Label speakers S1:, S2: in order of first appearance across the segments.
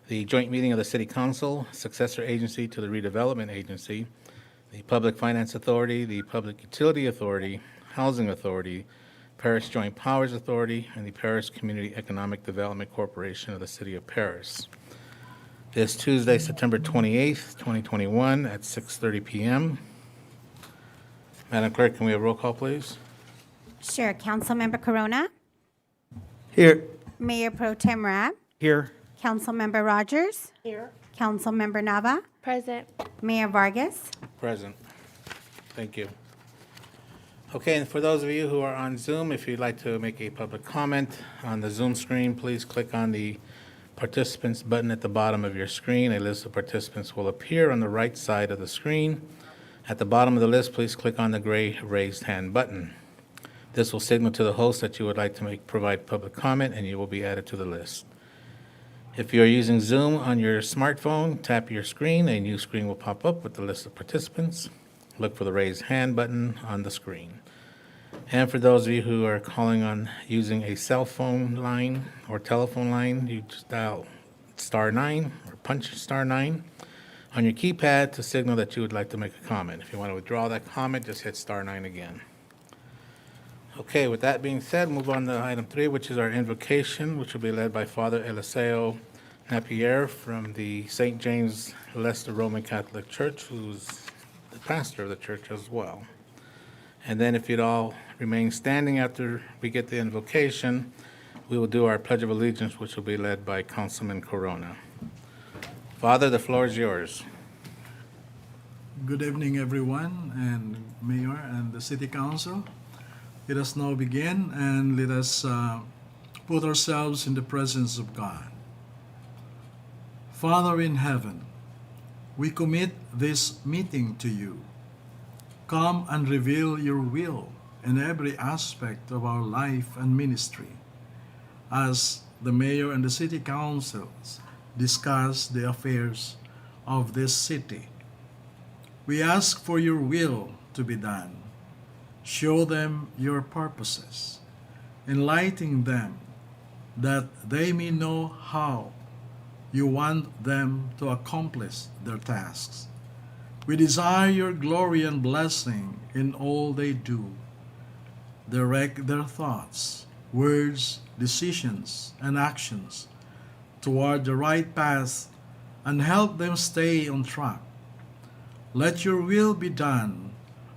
S1: the joint meeting of the City Council, successor agency to the Redevelopment Agency, the Public Finance Authority, the Public Utility Authority, Housing Authority, Paris Joint Powers Authority, and the Paris Community Economic Development Corporation of the City of Paris. This Tuesday, September 28th, 2021 at 6:30 p.m. Madam Clerk, can we have roll call, please?
S2: Sure. Councilmember Corona,
S3: Here.
S2: Mayor Pro Tem Rat,
S3: Here.
S2: Councilmember Rogers,
S4: Here.
S2: Councilmember Nava,
S4: Present.
S2: Mayor Vargas.
S1: Present. Thank you. Okay, and for those of you who are on Zoom, if you'd like to make a public comment on the Zoom screen, please click on the participants button at the bottom of your screen. A list of participants will appear on the right side of the screen. At the bottom of the list, please click on the gray raised hand button. This will signal to the host that you would like to provide public comment, and you will be added to the list. If you are using Zoom on your smartphone, tap your screen. A new screen will pop up with the list of participants. Look for the raised hand button on the screen. And for those of you who are calling on using a cell phone line or telephone line, you just dial *9 or punch *9 on your keypad to signal that you would like to make a comment. If you want to withdraw that comment, just hit *9 again. Okay, with that being said, move on to item 3, which is our invocation, which will be led by Father Eliseo Napier from the St. James Leicester Roman Catholic Church, who's the pastor of the church as well. And then if you'd all remain standing after we get the invocation, we will do our Pledge of Allegiance, which will be led by Councilman Corona. Father, the floor is yours.
S5: Good evening, everyone, and Mayor and the City Council. Let us now begin and let us put ourselves in the presence of God. Father in heaven, we commit this meeting to you. Come and reveal your will in every aspect of our life and ministry as the Mayor and the City Councils discuss the affairs of this city. We ask for your will to be done. Show them your purposes, enlighten them that they may know how you want them to accomplish their tasks. We desire your glory and blessing in all they do. Direct their thoughts, words, decisions, and actions toward the right path and help them stay on track. Let your will be done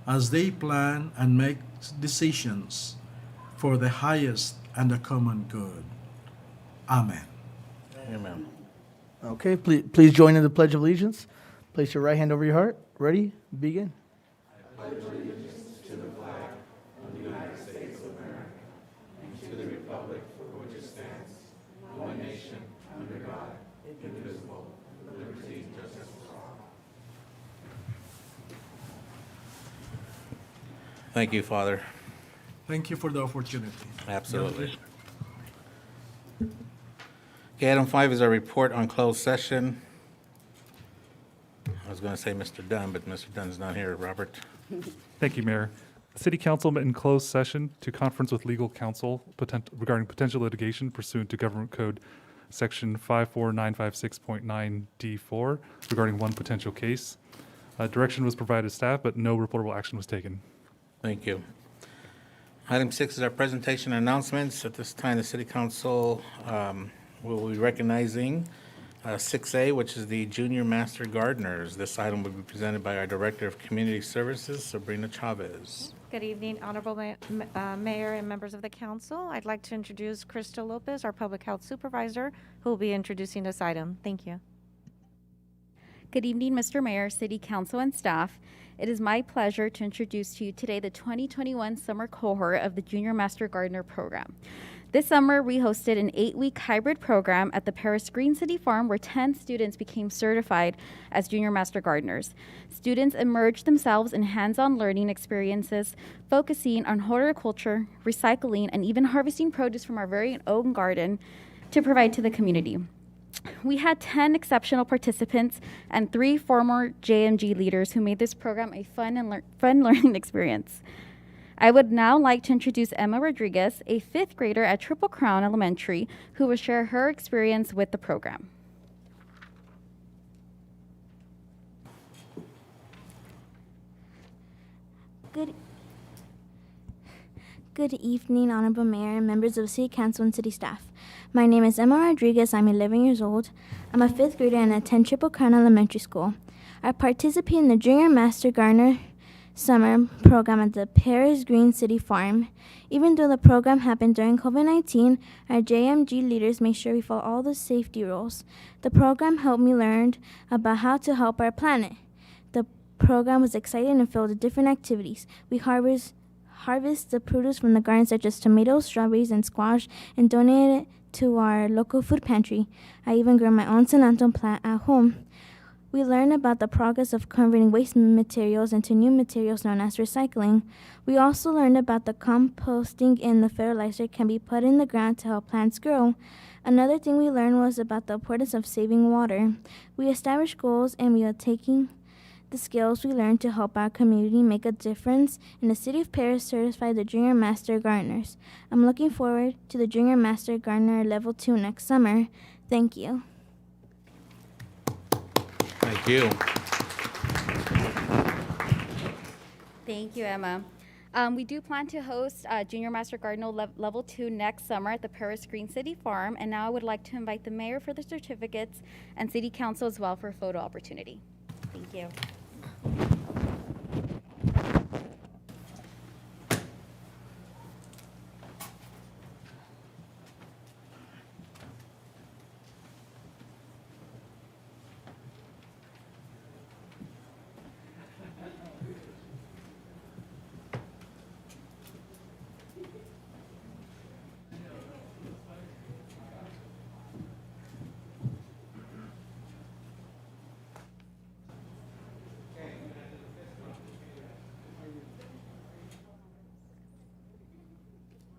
S5: as they plan and make decisions for the highest and the common good. Amen.
S1: Amen.
S3: Okay, please join in the Pledge of Allegiance. Place your right hand over your heart. Ready? Begin.
S1: Thank you, Father.
S5: Thank you for the opportunity.
S1: Absolutely. Okay, item 5 is our report on closed session. I was going to say Mr. Dunn, but Mr. Dunn's not here. Robert?
S6: Thank you, Mayor. The City Council met in closed session to conference with legal counsel regarding potential litigation pursuant to Government Code Section 54956.9D4 regarding one potential case. Direction was provided to staff, but no reportable action was taken.
S1: Thank you. Item 6 is our presentation announcements. At this time, the City Council will be recognizing 6A, which is the Junior Master Gardeners. This item will be presented by our Director of Community Services, Sabrina Chavez.
S4: Good evening, Honorable Mayor and members of the council. I'd like to introduce Crystal Lopez, our Public Health Supervisor, who will be introducing this item. Thank you.
S7: Good evening, Mr. Mayor, City Council, and staff. It is my pleasure to introduce to you today the 2021 summer cohort of the Junior Master Gardener program. This summer, we hosted an 8-week hybrid program at the Paris Green City Farm where 10 students became certified as Junior Master Gardeners. Students immersed themselves in hands-on learning experiences, focusing on horticulture, recycling, and even harvesting produce from our very own garden to provide to the community. We had 10 exceptional participants and 3 former JMG leaders who made this program a fun learning experience. I would now like to introduce Emma Rodriguez, a 5th grader at Triple Crown Elementary, who will share her experience with the program.
S8: Good Good evening, Honorable Mayor and members of City Council and City staff. My name is Emma Rodriguez. I'm 11 years old. I'm a 5th grader and attend Triple Crown Elementary School. I participate in the Junior Master Gardener Summer program at the Paris Green City Farm. Even though the program happened during COVID-19, our JMG leaders made sure we follow all the safety rules. The program helped me learn about how to help our planet. The program was exciting and filled with different activities. We harvest the produce from the garden, such as tomatoes, strawberries, and squash, and donate it to our local food pantry. I even grew my own cilantro plant at home. We learned about the progress of converting waste materials into new materials known as recycling. We also learned about the composting and the fertilizer can be put in the ground to help plants grow. Another thing we learned was about the importance of saving water. We established goals and we are taking the skills we learned to help our community make a difference, and the City of Paris certified the Junior Master Gardeners. I'm looking forward to the Junior Master Gardener Level 2 next summer. Thank you.
S1: Thank you.
S7: Thank you, Emma. We do plan to host Junior Master Gardener Level 2 next summer at the Paris Green City Farm. And now I would like to invite the mayor for the certificates and City Council as well for a photo opportunity. Thank you.
S1: Let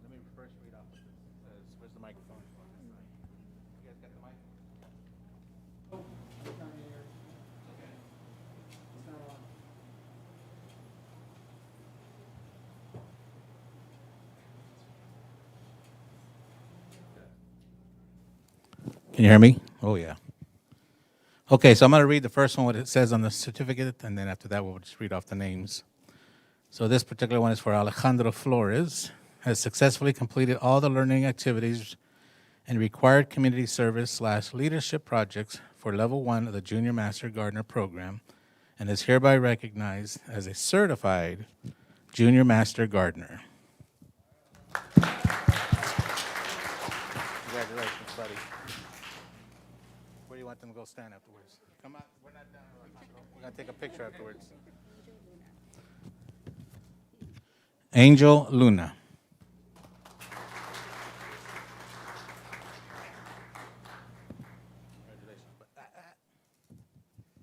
S1: me first read off what this says. Where's the microphone? You guys got the mic? Can you hear me? Oh, yeah. Okay, so I'm going to read the first one, what it says on the certificate, and then after that, we'll just read off the names. So this particular one is for Alejandro Flores, has successfully completed all the learning activities and required community service / leadership projects for Level 1 of the Junior Master Gardener Program, and is hereby recognized as a certified Junior Master Gardener. Congratulations, buddy. Where do you want them to go stand afterwards? Come on, we're not done. We're going to take a picture afterwards. Angel Luna.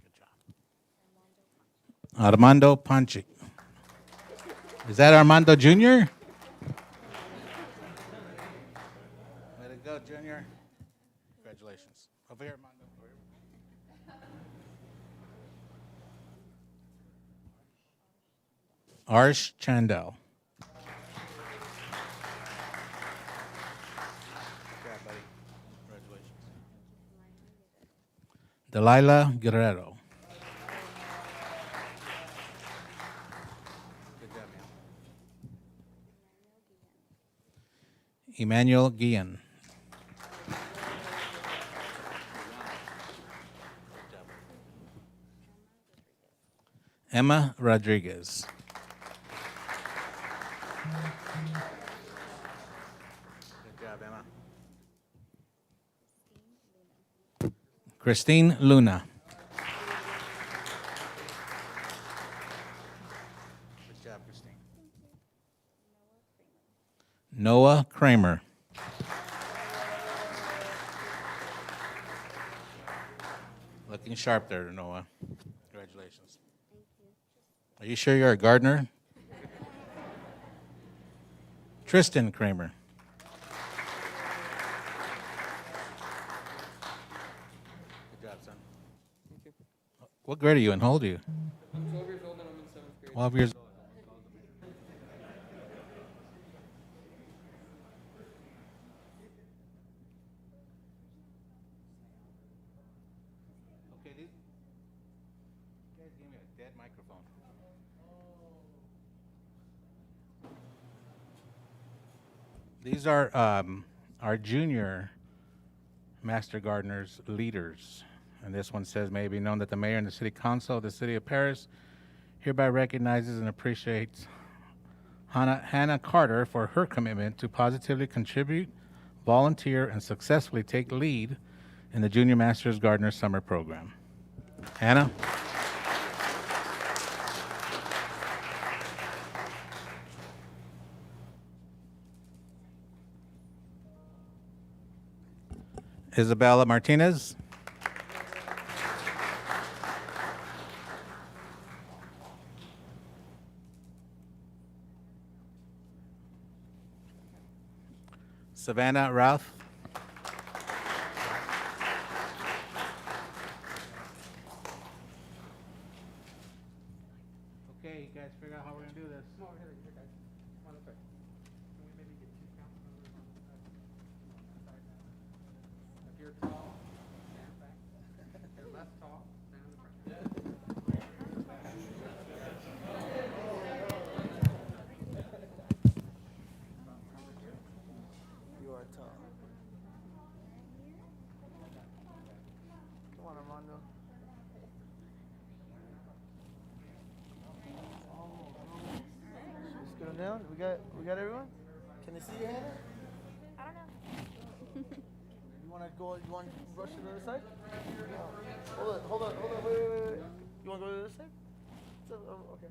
S1: Good job. Armando Panchi. Is that Armando Jr.? Way to go, Junior. Congratulations. Over here, Armando. Arsh Chandel. Delilah Guerrero. Good job, man. Emmanuel Guillen. Emma Rodriguez. Good job, Emma. Christine Luna. Good job, Christine. Noah Kramer. Looking sharp there, Noah. Congratulations. Are you sure you're a gardener? Tristan Kramer. Good job, son. Thank you. What grade are you in? How old are you?
S9: I'm 12 years old and I'm in 7th grade.
S1: 12 years old. Okay, you guys gave me a dead microphone. These are our junior Master Gardeners leaders. And this one says, may it be known that the mayor and the city council of the city of Paris hereby recognizes and appreciates Hannah Carter for her commitment to positively contribute, volunteer, and successfully take lead in the Junior Masters Gardener Summer Program. Hannah? Isabella Martinez? Savannah Ralph? Okay, you guys figure out how we're gonna do this.
S9: No, here, guys. Come on, this way. Can we maybe get two council members on the side? If you're tall, stand back. If you're less tall, stand in the front.
S3: You are tall. Come on, Armando. Just go down. We got everyone? Can they see you, Hannah?
S8: I don't know.
S3: You wanna go? You want to rush to the other side? No. Hold on, wait. You wanna go to the other side? Okay.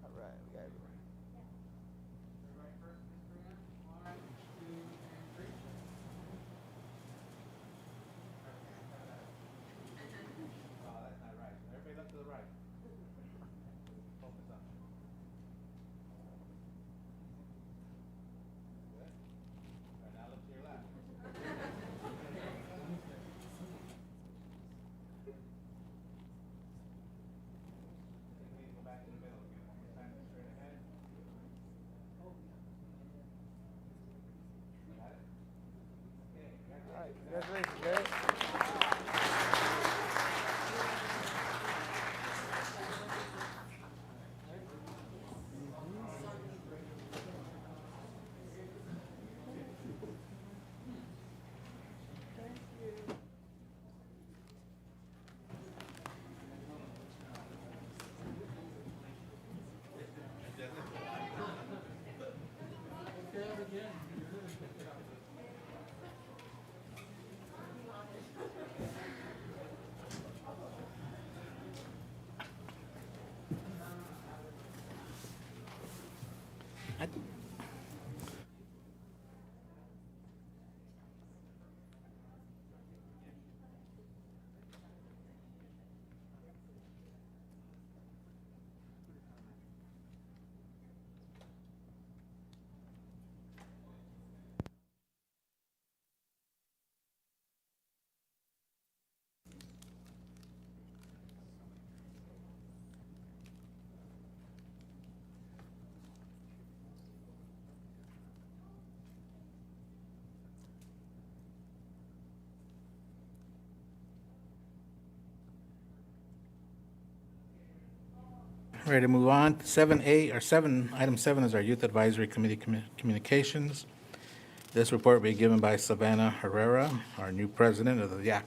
S3: All right, we got everyone.
S1: Everybody look to the right. Focus on. Good. All right, now look to your left. Please go back to the middle. Stand straight ahead. Got it? Okay,
S3: All right, congratulations, guys.
S1: Ready to move on. 7A, or 7, item 7 is our Youth Advisory Committee communications. This report will be given by Savannah Herrera, our new president of the YAC.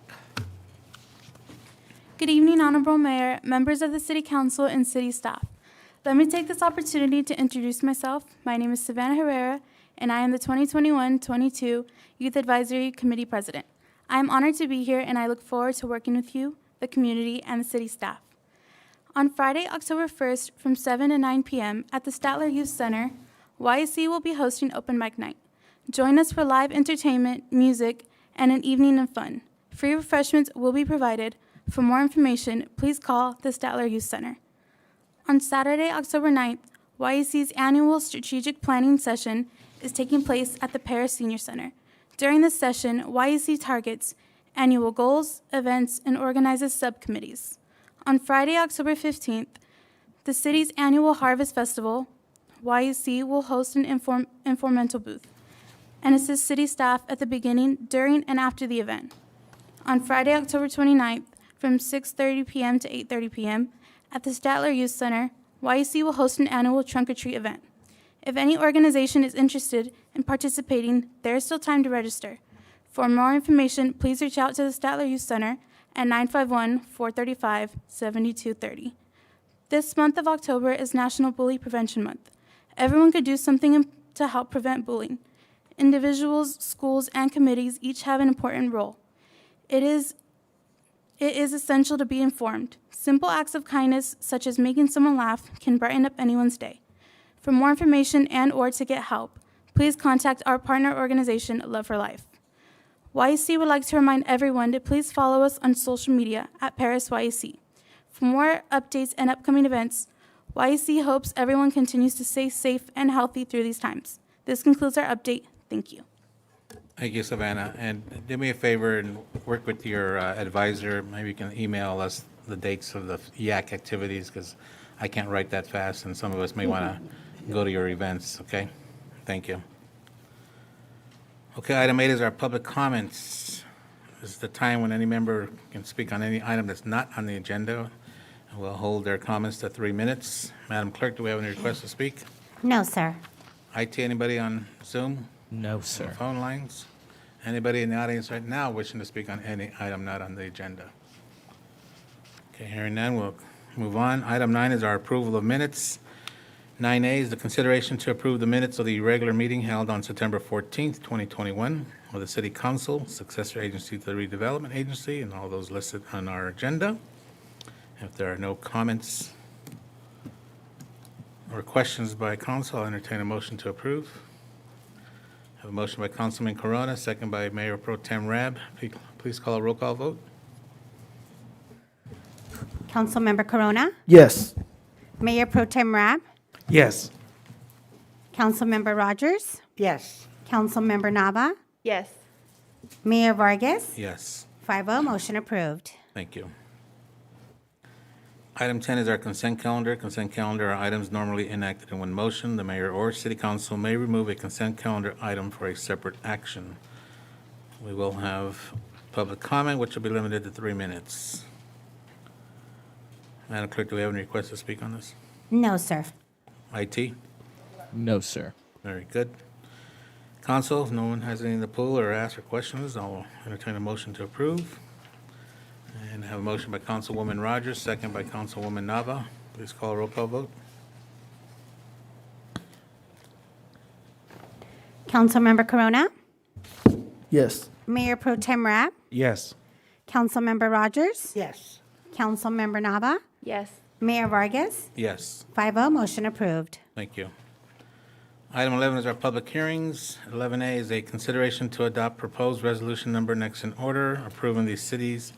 S10: Good evening, Honorable Mayor, members of the City Council, and city staff. Let me take this opportunity to introduce myself. My name is Savannah Herrera, and I am the 2021-22 Youth Advisory Committee President. I am honored to be here, and I look forward to working with you, the community, and the city staff. On Friday, October 1st, from 7 to 9 p.m. at the Statler Youth Center, YSC will be hosting Open Mic Night. Join us for live entertainment, music, and an evening of fun. Free refreshments will be provided. For more information, please call the Statler Youth Center. On Saturday, October 9th, YSC's annual strategic planning session is taking place at the Paris Senior Center. During this session, YSC targets annual goals, events, and organizes subcommittees. On Friday, October 15th, the city's annual Harvest Festival, YSC will host an informational booth and assist city staff at the beginning, during, and after the event. On Friday, October 29th, from 6:30 p.m. to 8:30 p.m. at the Statler Youth Center, YEC will host an annual trunk or treat event. If any organization is interested in participating, there is still time to register. For more information, please reach out to the Statler Youth Center at 951-435-7230. This month of October is National Bully Prevention Month. Everyone could do something to help prevent bullying. Individuals, schools, and committees each have an important role. It is essential to be informed. Simple acts of kindness, such as making someone laugh, can brighten up anyone's day. For more information and/or to get help, please contact our partner organization, Love for Life. YEC would like to remind everyone to please follow us on social media at Paris YEC. For more updates and upcoming events, YEC hopes everyone continues to stay safe and healthy through these times. This concludes our update. Thank you.
S1: Thank you, Savannah. And do me a favor and work with your advisor. Maybe you can email us the dates of the YAC activities, because I can't write that fast, and some of us may want to go to your events, okay? Thank you. Okay, item 8 is our public comments. This is the time when any member can speak on any item that's not on the agenda. We'll hold their comments to 3 minutes. Madam Clerk, do we have any requests to speak?
S2: No, sir.
S1: IT, anybody on Zoom?
S11: No,
S1: On
S11: sir.
S1: phone lines? Anybody in the audience right now wishing to speak on any item not on the agenda? Okay, hearing none, we'll move on. Item 9 is our approval of minutes. 9A is the consideration to approve the minutes of the regular meeting held on September 14th, 2021, with the City Council, successor agency to the Redevelopment Agency, and all those listed on our agenda. If there are no comments or questions by council, I'll entertain a motion to approve. I have a motion by Councilman Corona, second by Mayor Pro Tem Rab. Please call a roll call vote.
S2: Councilmember Corona,
S3: Yes.
S2: Mayor Pro Tem Rab,
S3: Yes.
S2: Councilmember Rogers,
S3: Yes.
S2: Councilmember Nava,
S10: Yes.
S2: Mayor Vargas,
S1: Yes.
S2: 5-0, motion approved.
S1: Thank you. Item 10 is our consent calendar. Consent calendar are items normally enacted in one motion. The mayor or city council may remove a consent calendar item for a separate action. We will have public comment, which will be limited to 3 minutes. Madam Clerk, do we have any requests to speak on this?
S2: No, sir.
S1: IT?
S11: No, sir.
S1: Very good. Council, if no one has anything to pull or ask or questions, I'll entertain a motion to approve. And I have a motion by Councilwoman Rogers, second by Councilwoman Nava. Please call a roll call vote.
S2: Councilmember Corona,
S3: Yes.
S2: Mayor Pro Tem Rab,
S3: Yes.
S2: Councilmember Rogers,
S3: Yes.
S2: Councilmember Nava,
S10: Yes.
S2: Mayor Vargas,
S1: Yes.
S2: 5-0, motion approved.
S1: Thank you. Item 11 is our public hearings. 11A is a consideration to adopt proposed resolution number next in order, approving the city's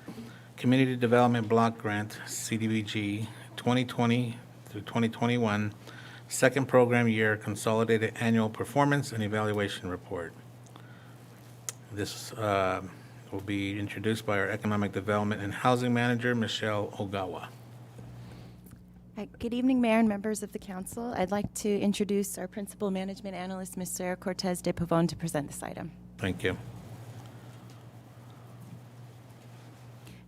S1: Community Development Block Grant, CDBG, 2020 through 2021, second program year consolidated annual performance and evaluation report. This will be introduced by our Economic Development and Housing Manager, Michelle Ogawa.
S12: Hi, good evening, Mayor and members of the council. I'd like to introduce our Principal Management Analyst, Ms. Sarah Cortez de Pavon, to present this item.
S1: Thank you.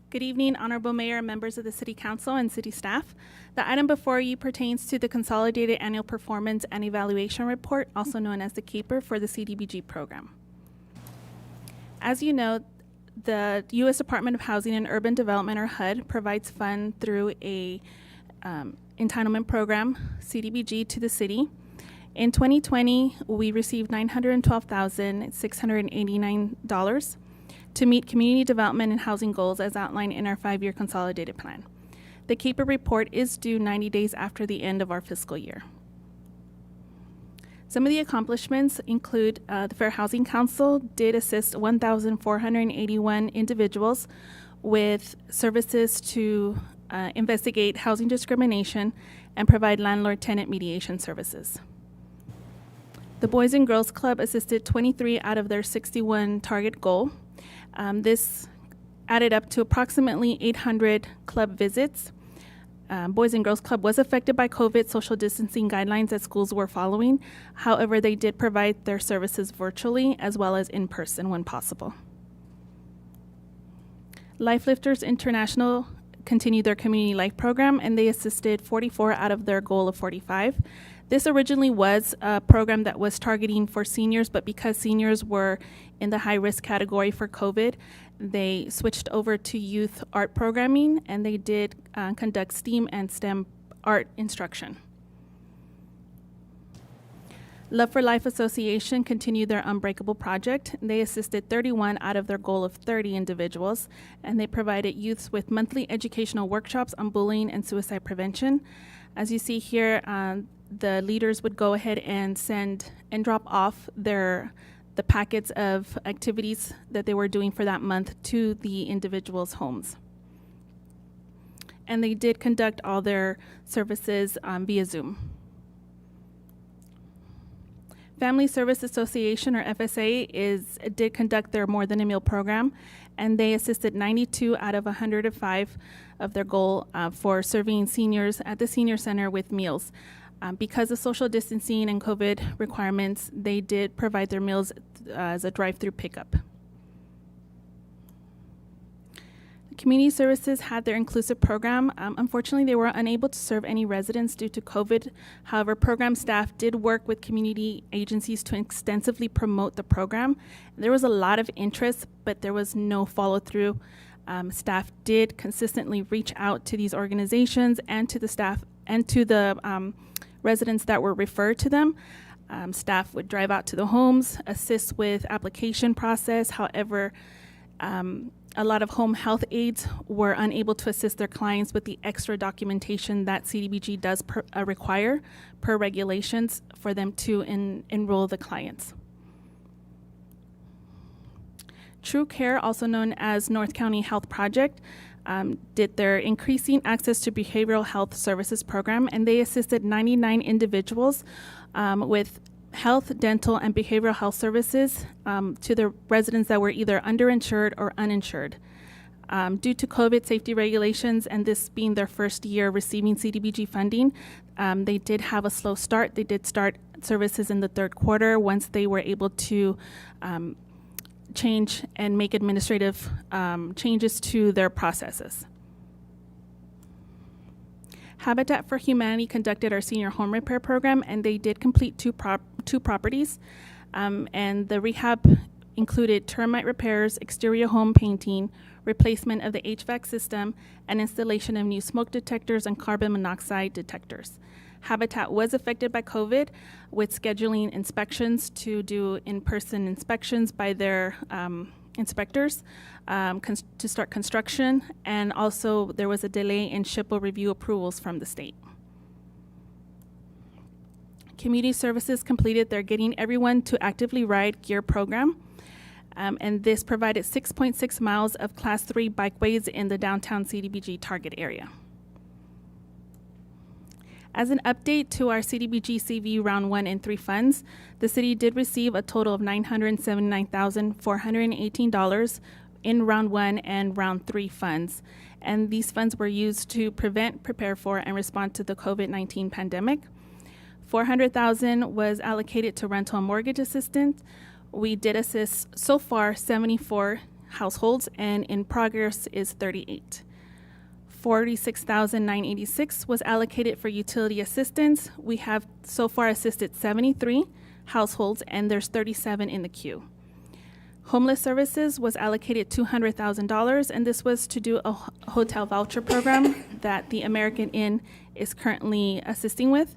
S13: Good evening, Honorable Mayor and members of the City Council and City staff. The item before you pertains to the Consolidated Annual Performance and Evaluation Report, also known as the KEEPR, for the CDBG program. As you know, the U.S. Department of Housing and Urban Development, or HUD, provides fund through a entitlement program, CDBG, to the city. In 2020, we received $912,689 to meet community development and housing goals as outlined in our 5-year consolidated plan. The KEEPR report is due 90 days after the end of our fiscal year. Some of the accomplishments include the Fair Housing Council did assist 1,481 individuals with services to investigate housing discrimination and provide landlord-tenant mediation services. The Boys and Girls Club assisted 23 out of their 61 target goal. This added up to approximately 800 club visits. Boys and Girls Club was affected by COVID social distancing guidelines that schools were following. However, they did provide their services virtually as well as in person when possible. Lifelifters International continued their community life program, and they assisted 44 out of their goal of 45. This originally was a program that was targeting for seniors, but because seniors were in the high-risk category for COVID, they switched over to youth art programming, and they did conduct STEAM and STEM art instruction. Love for Life Association continued their Unbreakable project. They assisted 31 out of their goal of 30 individuals, and they provided youths with monthly educational workshops on bullying and suicide prevention. As you see here, the leaders would go ahead and send and drop off the packets of activities that they were doing for that month to the individuals' homes. And they did conduct all their services via Zoom. Family Service Association, or FSA, did conduct their More Than a Meal program, and they assisted 92 out of 105 of their goal for serving seniors at the senior center with meals. Because of social distancing and COVID requirements, they did provide their meals as a drive-through pickup. Community Services had their inclusive program. Unfortunately, they were unable to serve any residents due to COVID. However, program staff did work with community agencies to extensively promote the program. There was a lot of interest, but there was no follow-through. Staff did consistently reach out to these organizations and to the staff and to the residents that were referred to them. Staff would drive out to the homes, assist with application process. However, a lot of home health aides were unable to assist their clients with the extra documentation that CDBG does require per regulations for them to enroll the clients. True Care, also known as North County Health Project, did their Increasing Access to Behavioral Health Services program, and they assisted 99 individuals with health, dental, and behavioral health services to the residents that were either underinsured or uninsured. Due to COVID safety regulations and this being their first year receiving CDBG funding, they did have a slow start. They did start services in the third quarter once they were able to change and make administrative changes to their processes. Habitat for Humanity conducted our senior home repair program, and they did complete two properties. And the rehab included termite repairs, exterior home painting, replacement of the HVAC system, and installation of new smoke detectors and carbon monoxide detectors. Habitat was affected by COVID with scheduling inspections to do in-person inspections by their inspectors to start construction, and also there was a delay in SHPO review approvals from the state. Community Services completed their Getting Everyone to Actively Ride Gear program, and this provided 6.6 miles of Class 3 bikeways in the downtown CDBG target area. As an update to our CDBG CV Round 1 and 3 funds, the city did receive a total of $979,418 in Round 1 and Round 3 funds. And these funds were used to prevent, prepare for, and respond to the COVID-19 pandemic. $400,000 was allocated to rental and mortgage assistance. We did assist so far 74 households, and in progress is 38. $46,986 was allocated for utility assistance. We have so far assisted 73 households, and there's 37 in the queue. Homeless Services was allocated $200,000, and this was to do a hotel voucher program that the American Inn is currently assisting with.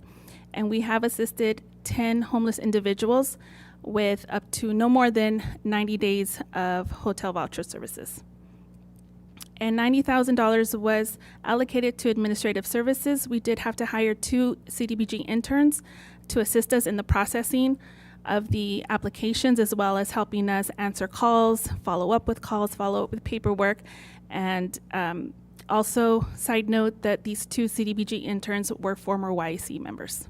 S13: And we have assisted 10 homeless individuals with up to no more than 90 days of hotel voucher services. And $90,000 was allocated to administrative services. We did have to hire 2 CDBG interns to assist us in the processing of the applications, as well as helping us answer calls, follow up with paperwork. And also, side note that these 2 CDBG interns were former YEC members.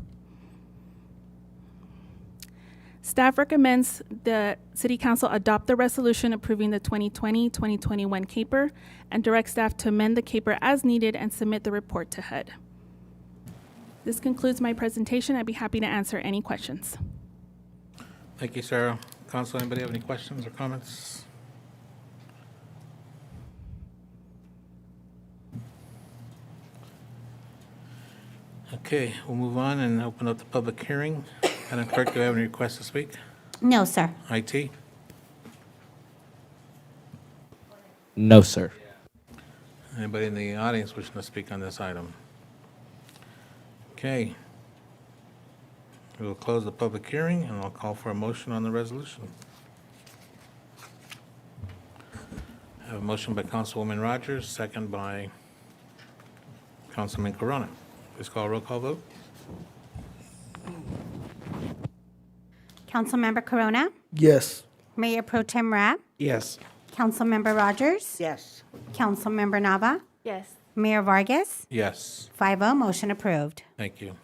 S13: Staff recommends the City Council adopt the resolution approving the 2020-2021 CAPER and direct staff to amend the CAPER as needed and submit the report to HUD. This concludes my presentation. I'd be happy to answer any questions.
S1: Thank you, Sarah. Council, anybody have any questions or comments? Okay, we'll move on and open up the public hearing. Madam Clerk, do you have any requests to speak?
S2: No, sir.
S1: IT?
S11: No, sir.
S1: Anybody in the audience wishing to speak on this item? Okay. We will close the public hearing, and I'll call for a motion on the resolution. I have a motion by Councilwoman Rogers, second by Councilman Corona. Please call a roll call vote.
S2: Councilmember Corona?
S3: Yes.
S2: Mayor Pro Tem Rat?
S11: Yes.
S2: Councilmember Rogers?
S3: Yes.
S2: Councilmember Nava?
S10: Yes.
S2: Mayor Vargas?
S1: Yes.
S2: 5-0, motion approved.
S1: Thank you.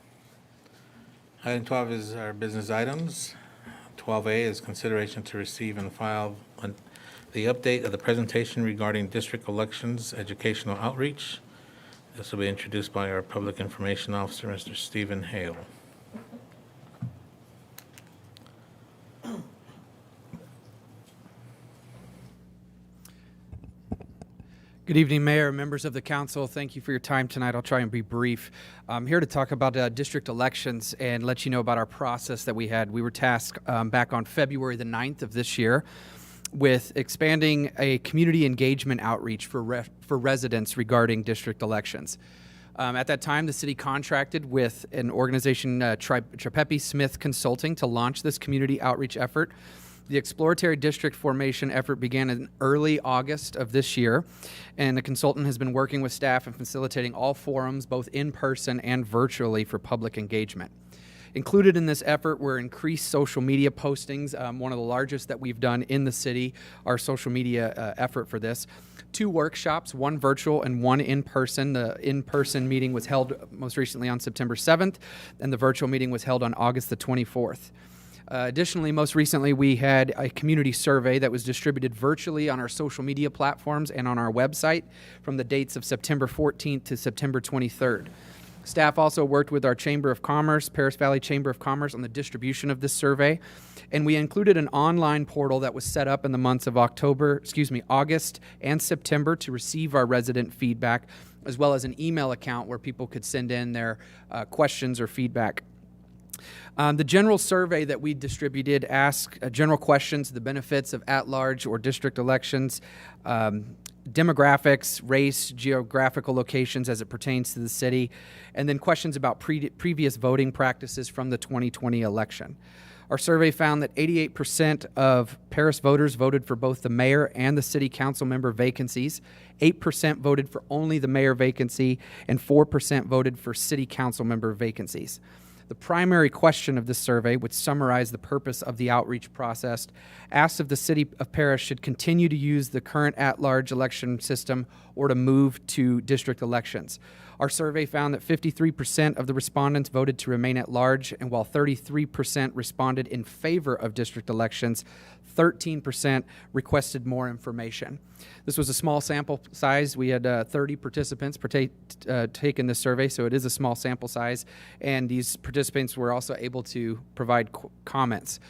S1: Item 12 is our business items. 12A is consideration to receive and file the update of the presentation regarding district elections educational outreach. This will be introduced by our Public Information Officer, Mr. Stephen Hale.
S9: Good evening, Mayor, members of the council. Thank you for your time tonight. I'll try and be brief. I'm here to talk about district elections and let you know about our process that we had. We were tasked back on February the 9th of this year with expanding a community engagement outreach for residents regarding district elections. At that time, the city contracted with an organization, Trapepi Smith Consulting, to launch this community outreach effort. The exploratory district formation effort began in early August of this year, and the consultant has been working with staff and facilitating all forums, both in person and virtually, for public engagement. Included in this effort were increased social media postings, one of the largest that we've done in the city, our social media effort for this. 2 workshops, one virtual and one in person. The in-person meeting was held most recently on September 7th, and the virtual meeting was held on August the 24th. Additionally, most recently, we had a community survey that was distributed virtually on our social media platforms and on our website from the dates of September 14th to September 23rd. Staff also worked with our Chamber of Commerce, Paris Valley Chamber of Commerce, on the distribution of this survey, and we included an online portal that was set up in the months of August and September to receive our resident feedback, as well as an email account where people could send in their questions or feedback. The general survey that we distributed asked general questions, the benefits of at-large or district elections, demographics, race, geographical locations as it pertains to the city, and then questions about previous voting practices from the 2020 election. Our survey found that 88% of Paris voters voted for both the mayor and the city council member vacancies, 8% voted for only the mayor vacancy, and 4% voted for city council member vacancies. The primary question of this survey, which summarized the purpose of the outreach process, asked if the city of Paris should continue to use the current at-large election system or to move to district elections. Our survey found that 53% of the respondents voted to remain at large, and while 33% responded in favor of district elections, 13% requested more information. This was a small sample size. We had 30 participants taken this survey, so it is a small sample size, and these participants were also able to provide comments.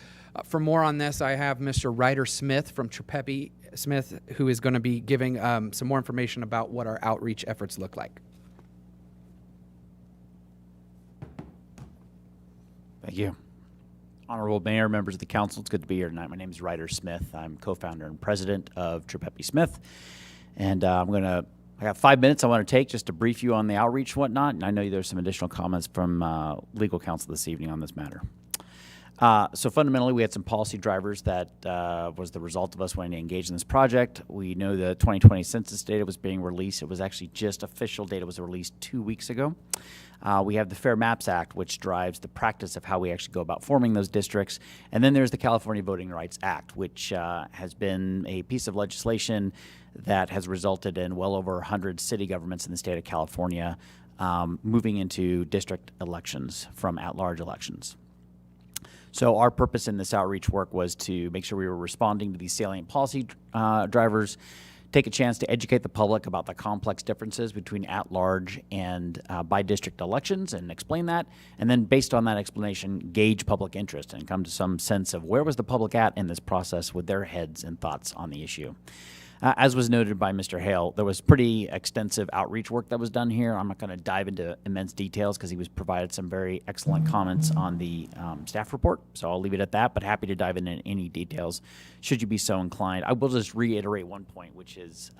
S9: For more on this, I have Mr. Ryder Smith from Trapepi Smith, who is going to be giving some more information about what our outreach efforts look like.
S11: Thank you. Honorable Mayor, members of the council, it's good to be here tonight. My name is Ryder Smith. I'm co-founder and president of Trapepi Smith. And I got 5 minutes I want to take just to brief you on the outreach and whatnot. And I know there's some additional comments from legal counsel this evening on this matter. So fundamentally, we had some policy drivers that was the result of us wanting to engage in this project. We know the 2020 census data was being released. It was actually just official data was released 2 weeks ago. We have the Fair Maps Act, which drives the practice of how we actually go about forming those districts. And then there's the California Voting Rights Act, which has been a piece of legislation that has resulted in well over 100 city governments in the state of California moving into district elections from at-large elections. So our purpose in this outreach work was to make sure we were responding to these salient policy drivers, take a chance to educate the public about the complex differences between at-large and by-district elections and explain that, and then based on that explanation, gauge public interest and come to some sense of where was the public at in this process with their heads and thoughts on the issue. As was noted by Mr. Hale, there was pretty extensive outreach work that was done here. I'm not going to dive into immense details because he was provided some very excellent comments on the staff report, so I'll leave it at that, but happy to dive into any details should you be so inclined. I will just reiterate one point, which is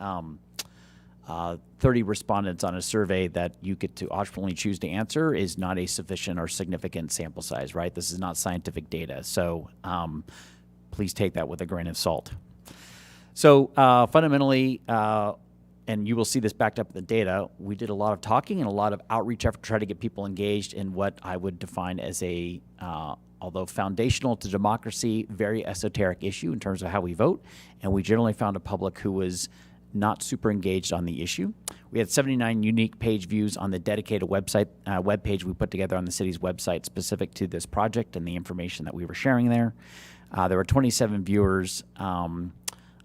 S11: 30 respondents on a survey that you get to optionally choose to answer is not a sufficient or significant sample size, right? This is not scientific data, so please take that with a grain of salt. So fundamentally, and you will see this backed up in the data, we did a lot of talking and a lot of outreach effort to try to get people engaged in what I would define as a, although foundational to democracy, very esoteric issue in terms of how we vote. And we generally found a public who was not super engaged on the issue. We had 79 unique page views on the dedicated website web page we put together on the city's website specific to this project and the information that we were sharing there. There were 27 viewers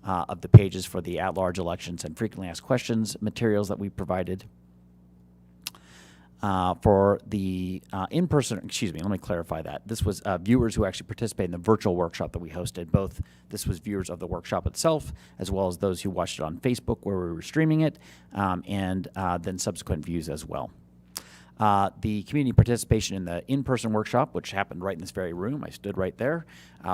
S11: of the pages for the at-large elections and frequently asked questions materials that we provided. For the in-person, excuse me, let me clarify that. This was viewers who actually participated in the virtual workshop that we hosted. Both, this was viewers of the workshop itself, as well as those who watched it on Facebook where we were streaming it, and then subsequent views as well. The community participation in the in-person workshop, which happened right in this very room, I stood right there.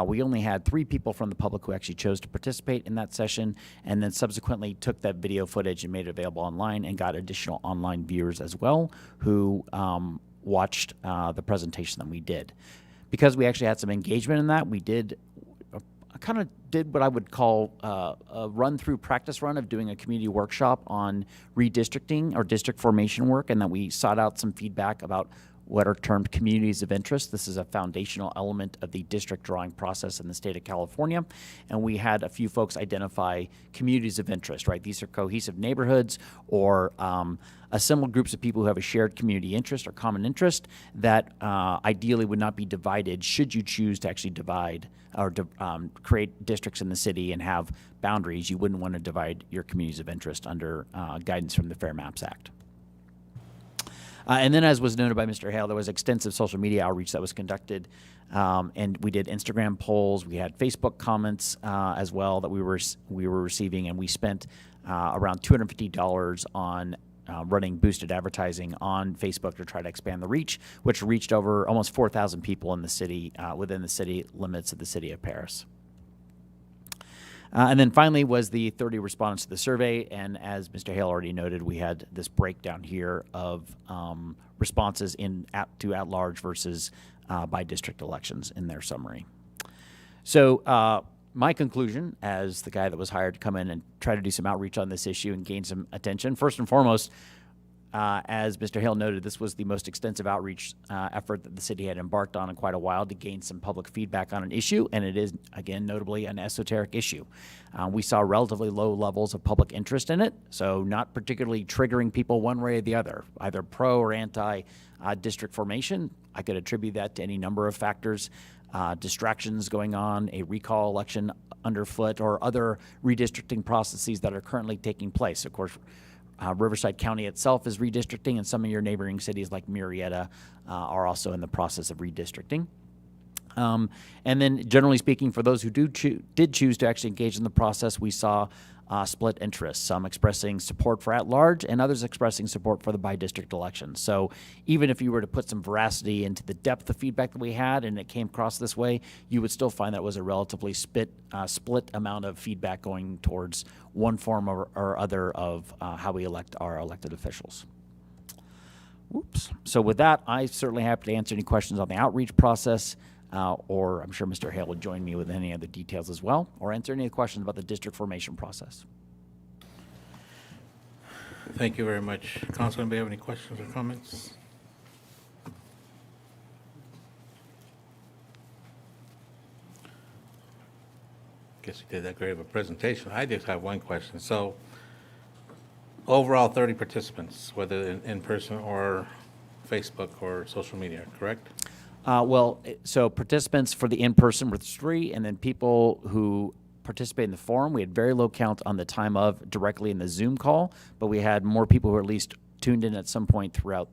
S11: We only had 3 people from the public who actually chose to participate in that session, and then subsequently took that video footage and made it available online and got additional online viewers as well who watched the presentation that we did. Because we actually had some engagement in that, we did kind of did what I would call a run-through practice run of doing a community workshop on redistricting or district formation work, and that we sought out some feedback about what are termed communities of interest. This is a foundational element of the district drawing process in the state of California, and we had a few folks identify communities of interest, right? These are cohesive neighborhoods or assembled groups of people who have a shared community interest or common interest that ideally would not be divided should you choose to actually divide or create districts in the city and have boundaries. You wouldn't want to divide your communities of interest under guidance from the Fair Maps Act. And then, as was noted by Mr. Hale, there was extensive social media outreach that was conducted, and we did Instagram polls. We had Facebook comments as well that we were receiving, and we spent around $250 on running boosted advertising on Facebook to try to expand the reach, which reached over almost 4,000 people in the city, within the city limits of the city of Paris. And then finally was the 30 respondents to the survey, and as Mr. Hale already noted, we had this breakdown here of responses to at-large versus by district elections in their summary. So my conclusion, as the guy that was hired to come in and try to do some outreach on this issue and gain some attention, first and foremost, as Mr. Hale noted, this was the most extensive outreach effort that the city had embarked on in quite a while to gain some public feedback on an issue, and it is, again, notably an esoteric issue. We saw relatively low levels of public interest in it, so not particularly triggering people one way or the other, either pro or anti district formation. I could attribute that to any number of factors. Distractions going on, a recall election underfoot, or other redistricting processes that are currently taking place. Of course, Riverside County itself is redistricting, and some of your neighboring cities like Murrieta are also in the process of redistricting. And then, generally speaking, for those who did choose to actually engage in the process, we saw split interests, some expressing support for at-large and others expressing support for the by-district elections. So even if you were to put some veracity into the depth of feedback that we had and it came across this way, you would still find that was a relatively split amount of feedback going towards one form or other of how we elect our elected officials. Whoops. So with that, I'm certainly happy to answer any questions on the outreach process. Or I'm sure Mr. Hale would join me with any other details as well, or answer any questions about the district formation process.
S1: Thank you very much. Councilman, do you have any questions or comments? Guess you did that great of a presentation. I just have one question. So overall 30 participants, whether in person or Facebook or social media, correct?
S11: So participants for the in-person were 3, and then people who participate in the forum, we had very low count on the time of directly in the Zoom call, but we had more people who were at least tuned in at some point throughout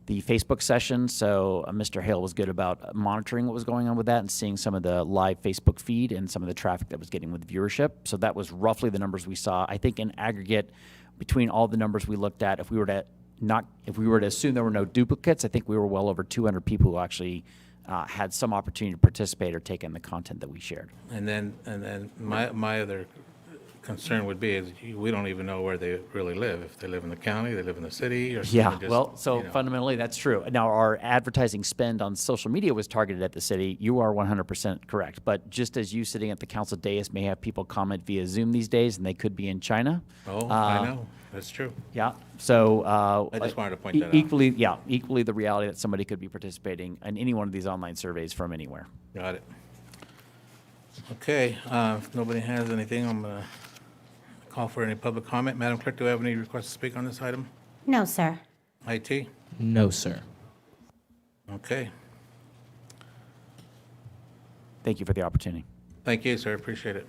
S11: the Facebook session. So Mr. Hale was good about monitoring what was going on with that and seeing some of the live Facebook feed and some of the traffic that was getting with viewership. So that was roughly the numbers we saw. I think in aggregate, between all the numbers we looked at, if we were to assume there were no duplicates, I think we were well over 200 people who actually had some opportunity to participate or take in the content that we shared.
S1: And then my other concern would be is we don't even know where they really live. If they live in the county, they live in the city, or
S11: Yeah,
S1: just,
S11: well, so
S1: you know.
S11: fundamentally, that's true. Now, our advertising spend on social media was targeted at the city. You are 100% correct. But just as you sitting at the council dais may have people comment via Zoom these days, and they could be in China.
S1: Oh, I know. That's true.
S11: Yeah. So
S1: I just wanted to point that out.
S11: Equally the reality that somebody could be participating in any one of these online surveys from anywhere.
S1: Got it. Okay, if nobody has anything, I'm going to call for any public comment. Madam Clerk, do we have any requests to speak on this item?
S2: No, sir.
S1: IT?
S14: No, sir.
S1: Okay.
S11: Thank you for the opportunity.
S1: Thank you, sir. Appreciate it.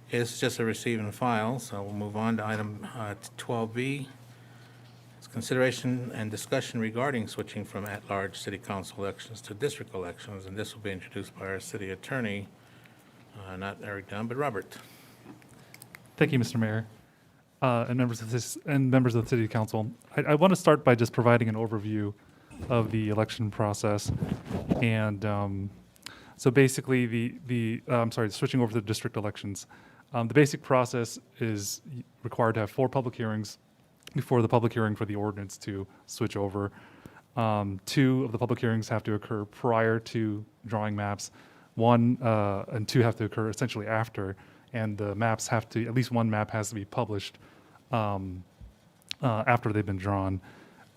S1: Okay, this is just a receive and file, so we'll move on to item 12B. It's consideration and discussion regarding switching from at-large city council elections to district elections, and this will be introduced by our city attorney, not Eric Dunn, but Robert.
S6: Thank you, Mr. Mayor, and members of the City Council. I want to start by just providing an overview of the election process, and so basically, switching over to the district elections. The basic process is required to have 4 public hearings before the public hearing for the ordinance to switch over. 2 of the public hearings have to occur prior to drawing maps. 1 and 2 have to occur essentially after, and the maps have to, at least one map has to be published after they've been drawn.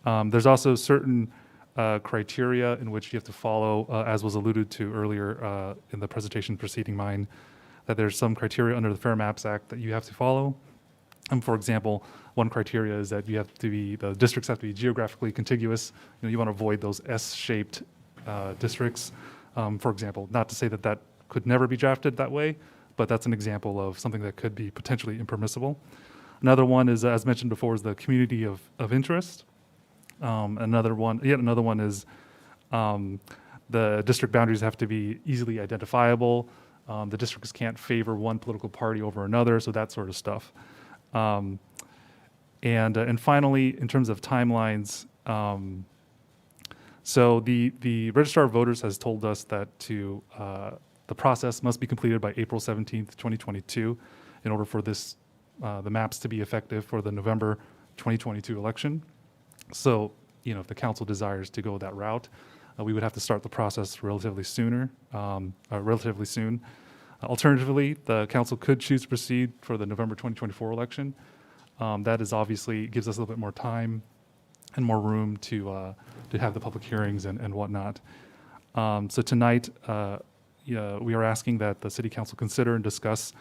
S6: There's also certain criteria in which you have to follow, as was alluded to earlier in the presentation preceding mine, that there's some criteria under the Fair Maps Act that you have to follow. For example, one criteria is that the districts have to be geographically contiguous. You want to avoid those S-shaped districts. For example, not to say that that could never be drafted that way, but that's an example of something that could be potentially impermissible. Another one is, as mentioned before, is the community of interest. Yet another one is the district boundaries have to be easily identifiable. The districts can't favor one political party over another, so that sort of stuff. And finally, in terms of timelines, so the Registrar of Voters has told us that the process must be completed by April 17th, 2022, in order for the maps to be effective for the November 2022 election. So, if the council desires to go that route, we would have to start the process relatively soon. Alternatively, the council could choose to proceed for the November 2024 election. That is obviously gives us a little bit more time and more room to have the public hearings and whatnot. So tonight, we are asking that the City Council consider and discuss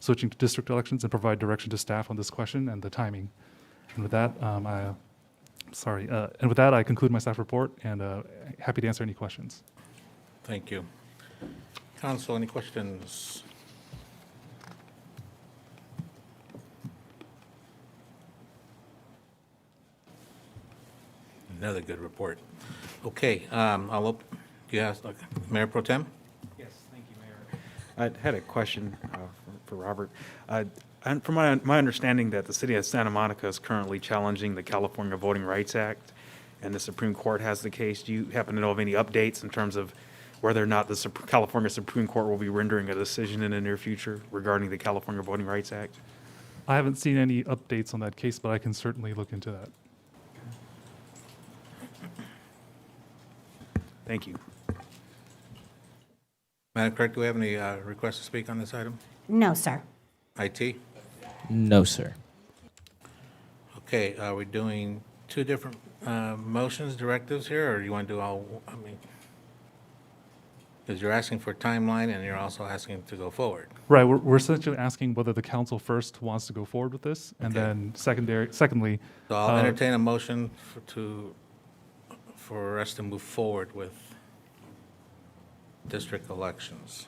S6: switching to district elections and provide direction to staff on this question and the timing. And with that, I conclude my staff report and happy to answer any questions.
S1: Thank you. Council, any questions? Another good report. Okay, you ask Mayor Pro Tem?
S9: Yes, thank you, Mayor. I had a question for Robert. And from my understanding that the city of Santa Monica is currently challenging the California Voting Rights Act, and the Supreme Court has the case. Do you happen to know of any updates in terms of whether or not the California Supreme Court will be rendering a decision in the near future regarding the California Voting Rights Act?
S6: I haven't seen any updates on that case, but I can certainly look into that.
S9: Thank you.
S1: Madam Clerk, do we have any requests to speak on this item?
S2: No, sir.
S1: IT?
S14: No, sir.
S1: Okay, are we doing 2 different motions, directives here, or do you want to do all, because you're asking for a timeline and you're also asking to go forward.
S6: Right, we're essentially asking whether the council first wants to go forward with this, and
S1: Okay.
S6: then secondly.
S1: So I'll entertain a motion for us to move forward with district elections.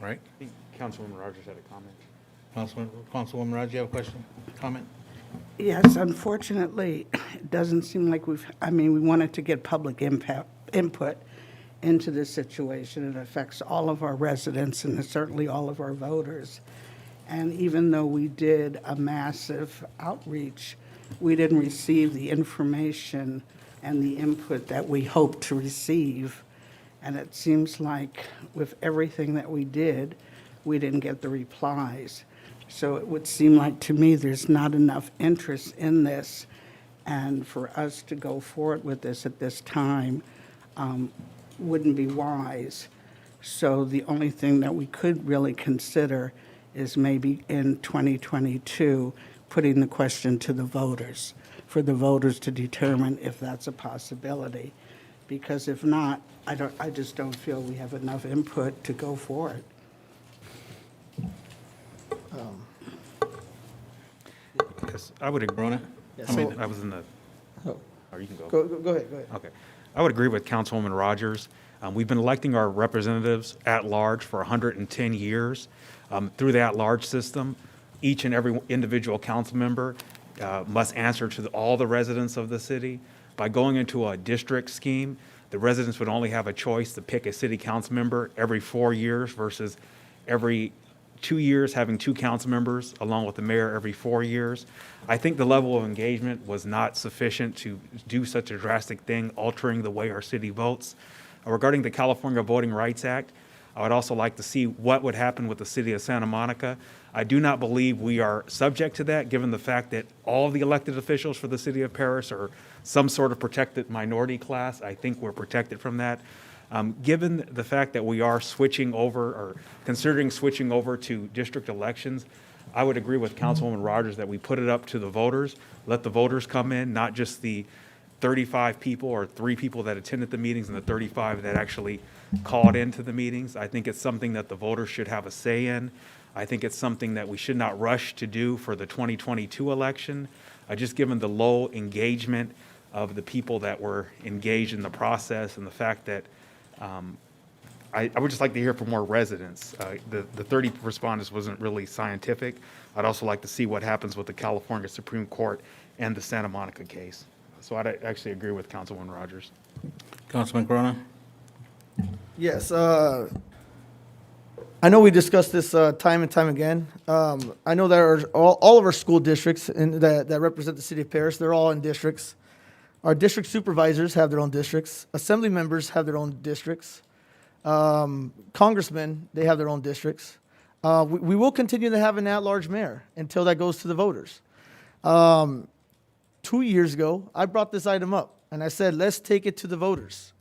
S1: Right?
S9: I think Councilwoman Rogers had a comment.
S1: Councilwoman Rogers, you have a question, comment?
S15: Yes, unfortunately, it doesn't seem like we wanted to get public input into this situation. It affects all of our residents and certainly all of our voters. And even though we did a massive outreach, we didn't receive the information and the input that we hoped to receive. And it seems like with everything that we did, we didn't get the replies. So it would seem like to me there's not enough interest in this. And for us to go forward with this at this time wouldn't be wise. So the only thing that we could really consider is maybe in 2022, putting the question to the voters, for the voters to determine if that's a possibility. Because if not, I just don't feel we have enough input to go forward.
S9: Yes, I would agree.
S3: Yeah,
S9: I mean,
S3: so-
S9: I was in the,
S3: Oh.
S9: or you can go.
S3: Go ahead.
S9: Okay. I would agree with Councilwoman Rogers. We've been electing our representatives at large for 110 years. Through the at-large system, each and every individual council member must answer to all the residents of the city. By going into a district scheme, the residents would only have a choice to pick a city council member every 4 years versus every 2 years having 2 council members along with the mayor every 4 years. I think the level of engagement was not sufficient to do such a drastic thing, altering the way our city votes. Regarding the California Voting Rights Act, I would also like to see what would happen with the city of Santa Monica. I do not believe we are subject to that, given the fact that all the elected officials for the city of Paris are some sort of protected minority class. I think we're protected from that. Given the fact that we are switching over or considering switching over to district elections, I would agree with Councilwoman Rogers that we put it up to the voters, let the voters come in, not just the 35 people or 3 people that attended the meetings and the 35 that actually called into the meetings. I think it's something that the voters should have a say in. I think it's something that we should not rush to do for the 2022 election, just given the low engagement of the people that were engaged in the process and the fact that I would just like to hear from more residents. The 30 respondents wasn't really scientific. I'd also like to see what happens with the California Supreme Court and the Santa Monica case. So I'd actually agree with Councilwoman Rogers.
S1: Councilman Corona?
S3: Yes, I know we discussed this time and time again. I know there are all of our school districts that represent the city of Paris, they're all in districts. Our district supervisors have their own districts. Assembly members have their own districts. Congressmen, they have their own districts. We will continue to have an at-large mayor until that goes to the voters. 2 years ago, I brought this item up, and I said, let's take it to the voters.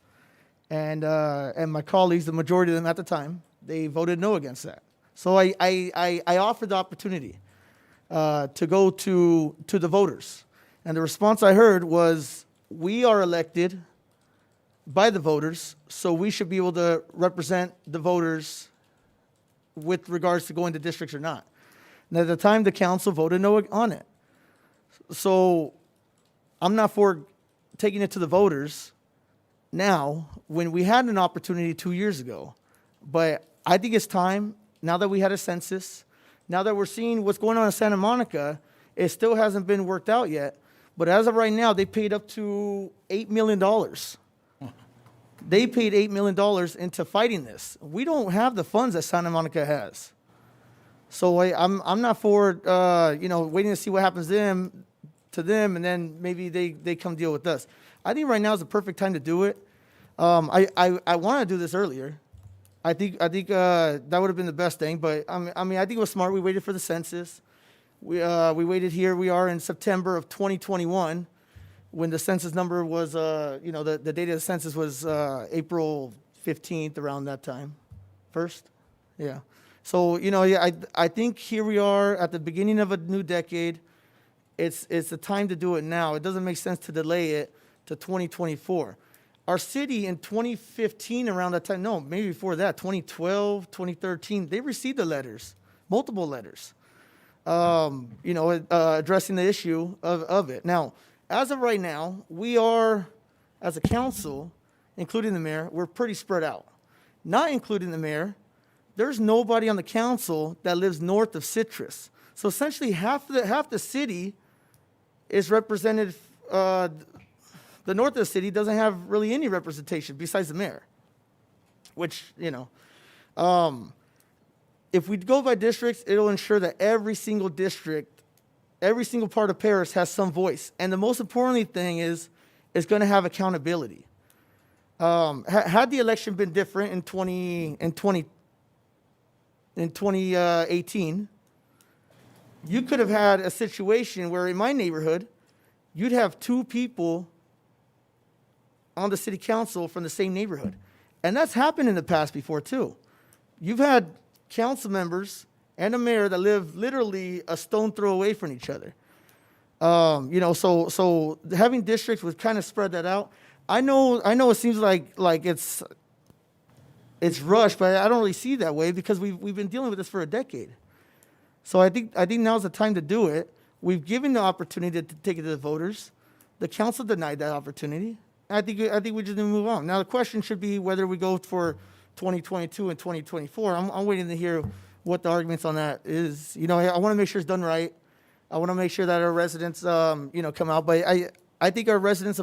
S3: And my colleagues, the majority of them at the time, they voted no against that. So I offered the opportunity to go to the voters. And the response I heard was, we are elected by the voters, so we should be able to represent the voters with regards to going to districts or not. And at the time, the council voted no on it. So I'm not for taking it to the voters now when we had an opportunity 2 years ago. But I think it's time, now that we had a census, now that we're seeing what's going on in Santa Monica, it still hasn't been worked out yet. But as of right now, they paid up to $8 million. They paid $8 million into fighting this. We don't have the funds that Santa Monica has. So I'm not for waiting to see what happens to them, and then maybe they come deal with us. I think right now is the perfect time to do it. I want to do this earlier. I think that would have been the best thing. But I mean, I think it was smart. We waited for the census. We waited. Here we are in September of 2021, when the census number was the date of the census was April 15th, around that time. First, yeah. So I think here we are at the beginning of a new decade. It's the time to do it now. It doesn't make sense to delay it to 2024. Our city in 2015, around that time, no, maybe before that, 2012, 2013, they received the letters, multiple letters, addressing the issue of it. Now, as of right now, we are, as a council, including the mayor, we're pretty spread out. Not including the mayor, there's nobody on the council that lives north of Citrus. So essentially half the city is represented, the north of the city doesn't have really any representation besides the mayor, which, if we go by districts, it'll ensure that every single district, every single part of Paris has some voice. And the most important thing is going to have accountability. Had the election been different in 2018, you could have had a situation where in my neighborhood, you'd have two people on the city council from the same neighborhood. And that's happened in the past before too. You've had council members and a mayor that live literally a stone throw away from each other. So having districts would kind of spread that out. I know it seems like it's rushed, but I don't really see it that way because we've been dealing with this for a decade. So I think now's the time to do it. We've given the opportunity to take it to the voters. The council denied that opportunity. I think we just need to move on. Now the question should be whether we go for 2022 and 2024. I'm waiting to hear what the arguments on that is. I want to make sure it's done right. I want to make sure that our residents, come out. But I think our residents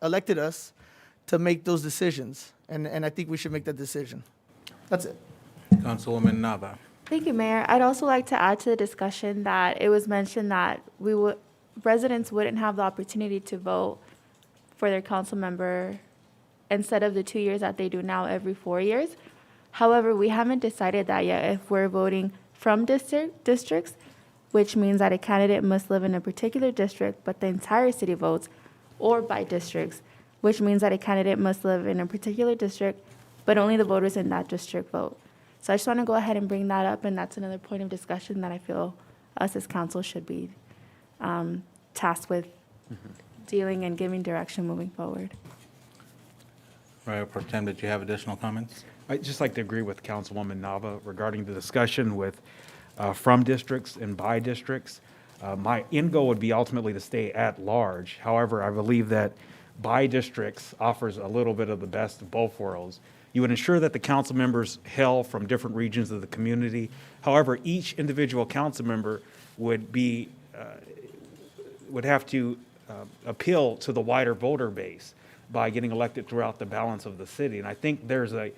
S3: elected us to make those decisions. And I think we should make that decision. That's it.
S1: Councilwoman Nava.
S10: Thank you, Mayor. I'd also like to add to the discussion that it was mentioned that residents wouldn't have the opportunity to vote for their council member instead of the 2 years that they do now every 4 years. However, we haven't decided that yet if we're voting from districts, which means that a candidate must live in a particular district, but the entire city votes, or by districts, which means that a candidate must live in a particular district, but only the voters in that district vote. So I just want to go ahead and bring that up, and that's another point of discussion that I feel us as council should be tasked with dealing and giving direction moving forward.
S1: Mayor Pro Tem, did you have additional comments?
S9: I'd just like to agree with Councilwoman Nava regarding the discussion with from districts and by districts. My end goal would be ultimately to stay at large. However, I believe that by districts offers a little bit of the best of both worlds. You would ensure that the council members hail from different regions of the community. However, each individual council member would have to appeal to the wider voter base by getting elected throughout the balance of the city. And I think there's a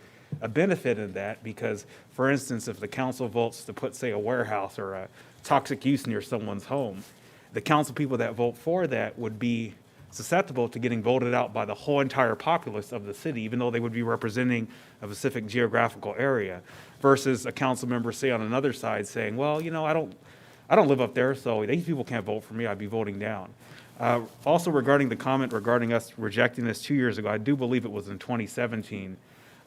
S9: benefit in that because, for instance, if the council votes to put, say, a warehouse or a toxic use near someone's home, the council people that vote for that would be susceptible to getting voted out by the whole entire populace of the city, even though they would be representing a specific geographical area, versus a council member, say, on another side saying, well, I don't live up there, so these people can't vote for me, I'd be voting down. Also regarding the comment regarding us rejecting this 2 years ago, I do believe it was in 2017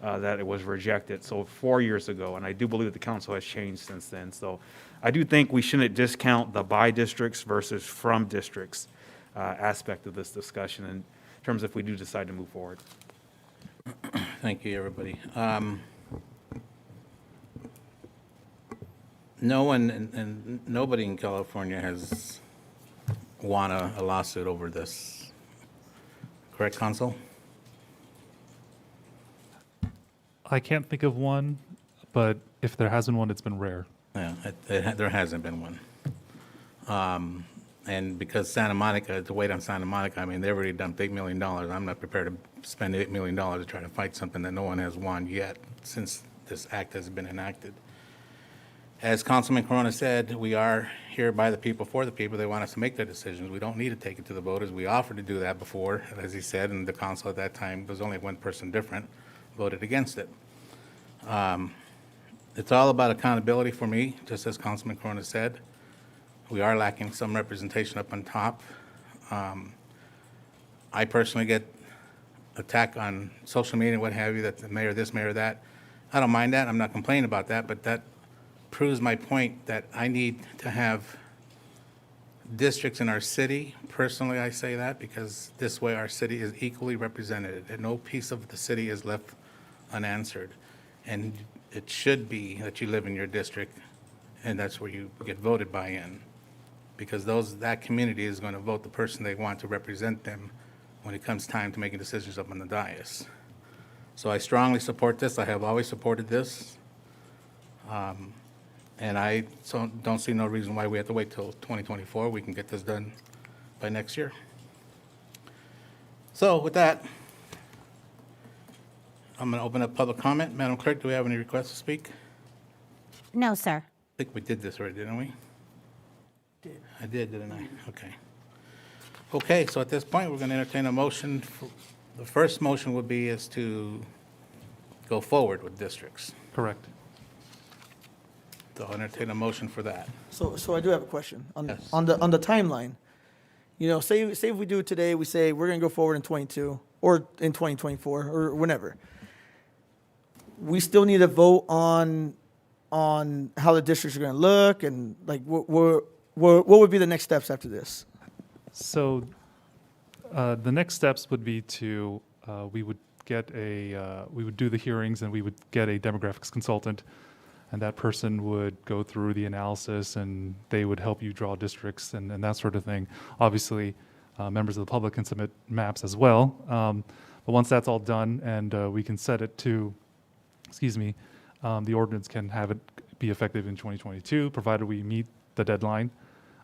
S9: that it was rejected, so 4 years ago, and I do believe that the council has changed since then. So I do think we shouldn't discount the by districts versus from districts aspect of this discussion in terms if we do decide to move forward.
S1: Thank you, everybody. No one and nobody in California has won a lawsuit over this. Correct, Counsel?
S6: I can't think of one, but if there has been one, it's been rare.
S1: Yeah, there hasn't been one. And because Santa Monica, the weight on Santa Monica, I mean, they've already dumped $8 million. I'm not prepared to spend $8 million to try to fight something that no one has won yet since this act has been enacted. As Councilman Corona said, we are here by the people, for the people. They want us to make their decisions. We don't need to take it to the voters. We offered to do that before, as he said, and the council at that time, was only one person different, voted against it. It's all about accountability for me, just as Councilman Corona said. We are lacking some representation up on top. I personally get attacked on social media and what have you, that the mayor this, mayor that. I don't mind that. I'm not complaining about that, but that proves my point that I need to have districts in our city. Personally, I say that because this way our city is equally represented and no piece of the city is left unanswered. And it should be that you live in your district and that's where you get voted by in, because that community is going to vote the person they want to represent them when it comes time to making decisions up on the dais. So I strongly support this. I have always supported this. And I don't see no reason why we have to wait till 2024. We can get this done by next year. So with that, I'm going to open up public comment. Madam Clerk, do we have any requests to speak?
S2: No, sir.
S1: I think we did this already, didn't we? I did, didn't I? Okay. Okay, so at this point, we're going to entertain a motion. The first motion would be is to go forward with districts.
S6: Correct.
S1: So I'll entertain a motion for that.
S3: So I do have a question
S1: Yes.
S3: on the timeline. You know, say if we do it today, we say we're going to go forward in 22 or in 2024 or whenever. We still need to vote on how the districts are going to look and like what would be the next steps after this?
S6: So the next steps would be to, we would do the hearings and we would get a demographics consultant, and that person would go through the analysis and they would help you draw districts and that sort of thing. Obviously, members of the public can submit maps as well. But once that's all done and we can set it to, the ordinance can have it be effective in 2022, provided we meet the deadline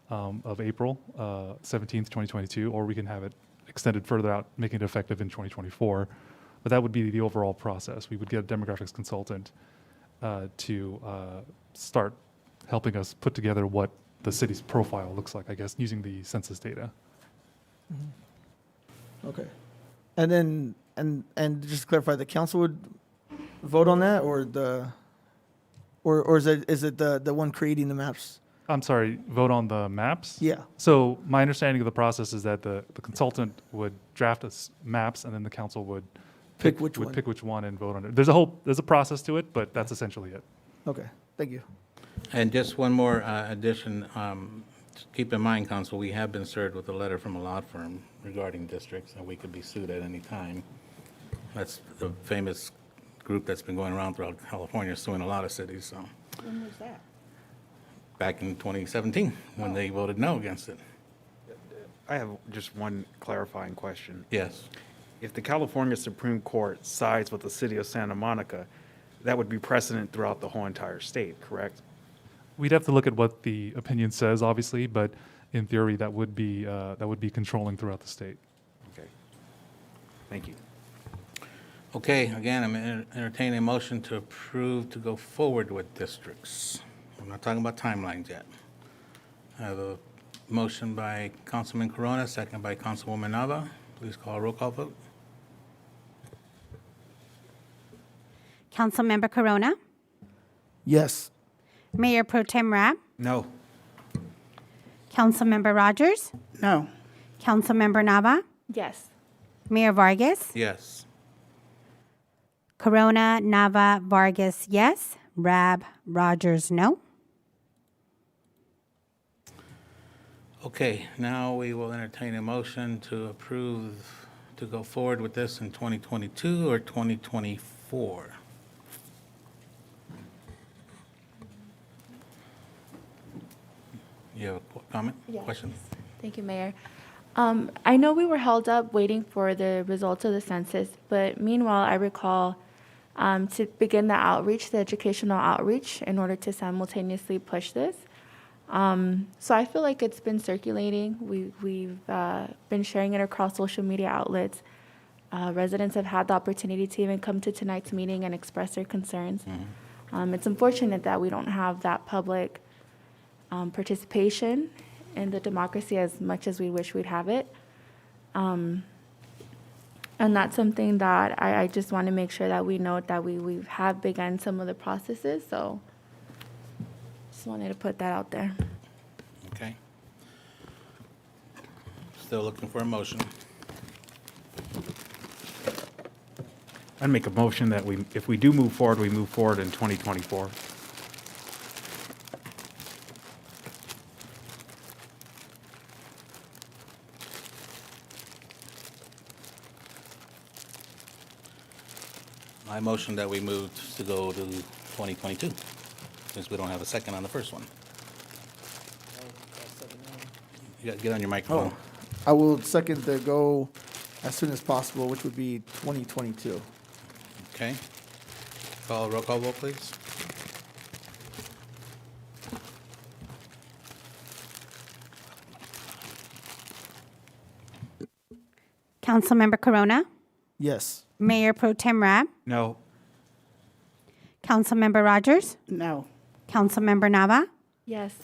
S6: of April 17th, 2022, or we can have it extended further out, making it effective in 2024. But that would be the overall process. We would get a demographics consultant to start helping us put together what the city's profile looks like, I guess, using the census data.
S3: Okay. And then and just to clarify, the council would vote on that, or is it the one creating the maps?
S6: I'm sorry, vote on the maps?
S3: Yeah.
S6: So my understanding of the process is that the consultant would draft us maps and then the council would
S3: Pick which one.
S6: pick which one and vote on it. There's a process to it, but that's essentially it.
S3: Okay. Thank you.
S1: And just one more addition. Keep in mind, Council, we have been served with a letter from a law firm regarding districts, and we could be sued at any time. That's the famous group that's been going around throughout California suing a lot of cities, so.
S15: When was that?
S1: Back in 2017, when they voted no against it.
S9: I have just one clarifying question.
S1: Yes.
S9: If the California Supreme Court sides with the city of Santa Monica, that would be precedent throughout the whole entire state, correct?
S6: We'd have to look at what the opinion says, obviously, but in theory, that would be controlling throughout the state.
S9: Okay. Thank you.
S1: Okay, again, I'm entertaining a motion to approve to go forward with districts. I'm not talking about timelines yet. I have a motion by Councilman Corona, second by Councilwoman Nava. Please call a roll call vote.
S2: Councilmember Corona,
S3: Yes.
S2: Mayor Pro Tem Rabb,
S9: No.
S2: Councilmember Rogers,
S15: No.
S2: Councilmember Nava,
S10: Yes.
S2: Mayor Vargas,
S1: Yes.
S2: Corona, Nava, Vargas, yes. Rabb, Rogers, no.
S1: Okay, now we will entertain a motion to approve to go forward with this in 2022 or 2024. You have a comment, question?
S16: Thank you, Mayor. I know we were held up waiting for the results of the census, but meanwhile, I recall to begin the outreach, the educational outreach, in order to simultaneously push this. So I feel like it's been circulating. We've been sharing it across social media outlets. Residents have had the opportunity to even come to tonight's meeting and express their concerns. It's unfortunate that we don't have that public participation in the democracy as much as we wish we'd have it. And that's something that I just want to make sure that we note that we have begun some of the processes. So just wanted to put that out there.
S1: Okay. Still looking for a motion.
S9: I'd make a motion that if we do move forward, we move forward in 2024.
S1: I motion that we moved to go to 2022, since we don't have a second on the first one. You gotta get on your microphone.
S3: I will second the go as soon as possible, which would be 2022.
S1: Okay. Roll call vote, please.
S2: Councilmember Corona,
S3: Yes.
S2: Mayor Pro Tem Rab,
S5: No.
S2: Councilmember Rogers,
S15: No.
S2: Councilmember Nava,
S16: Yes.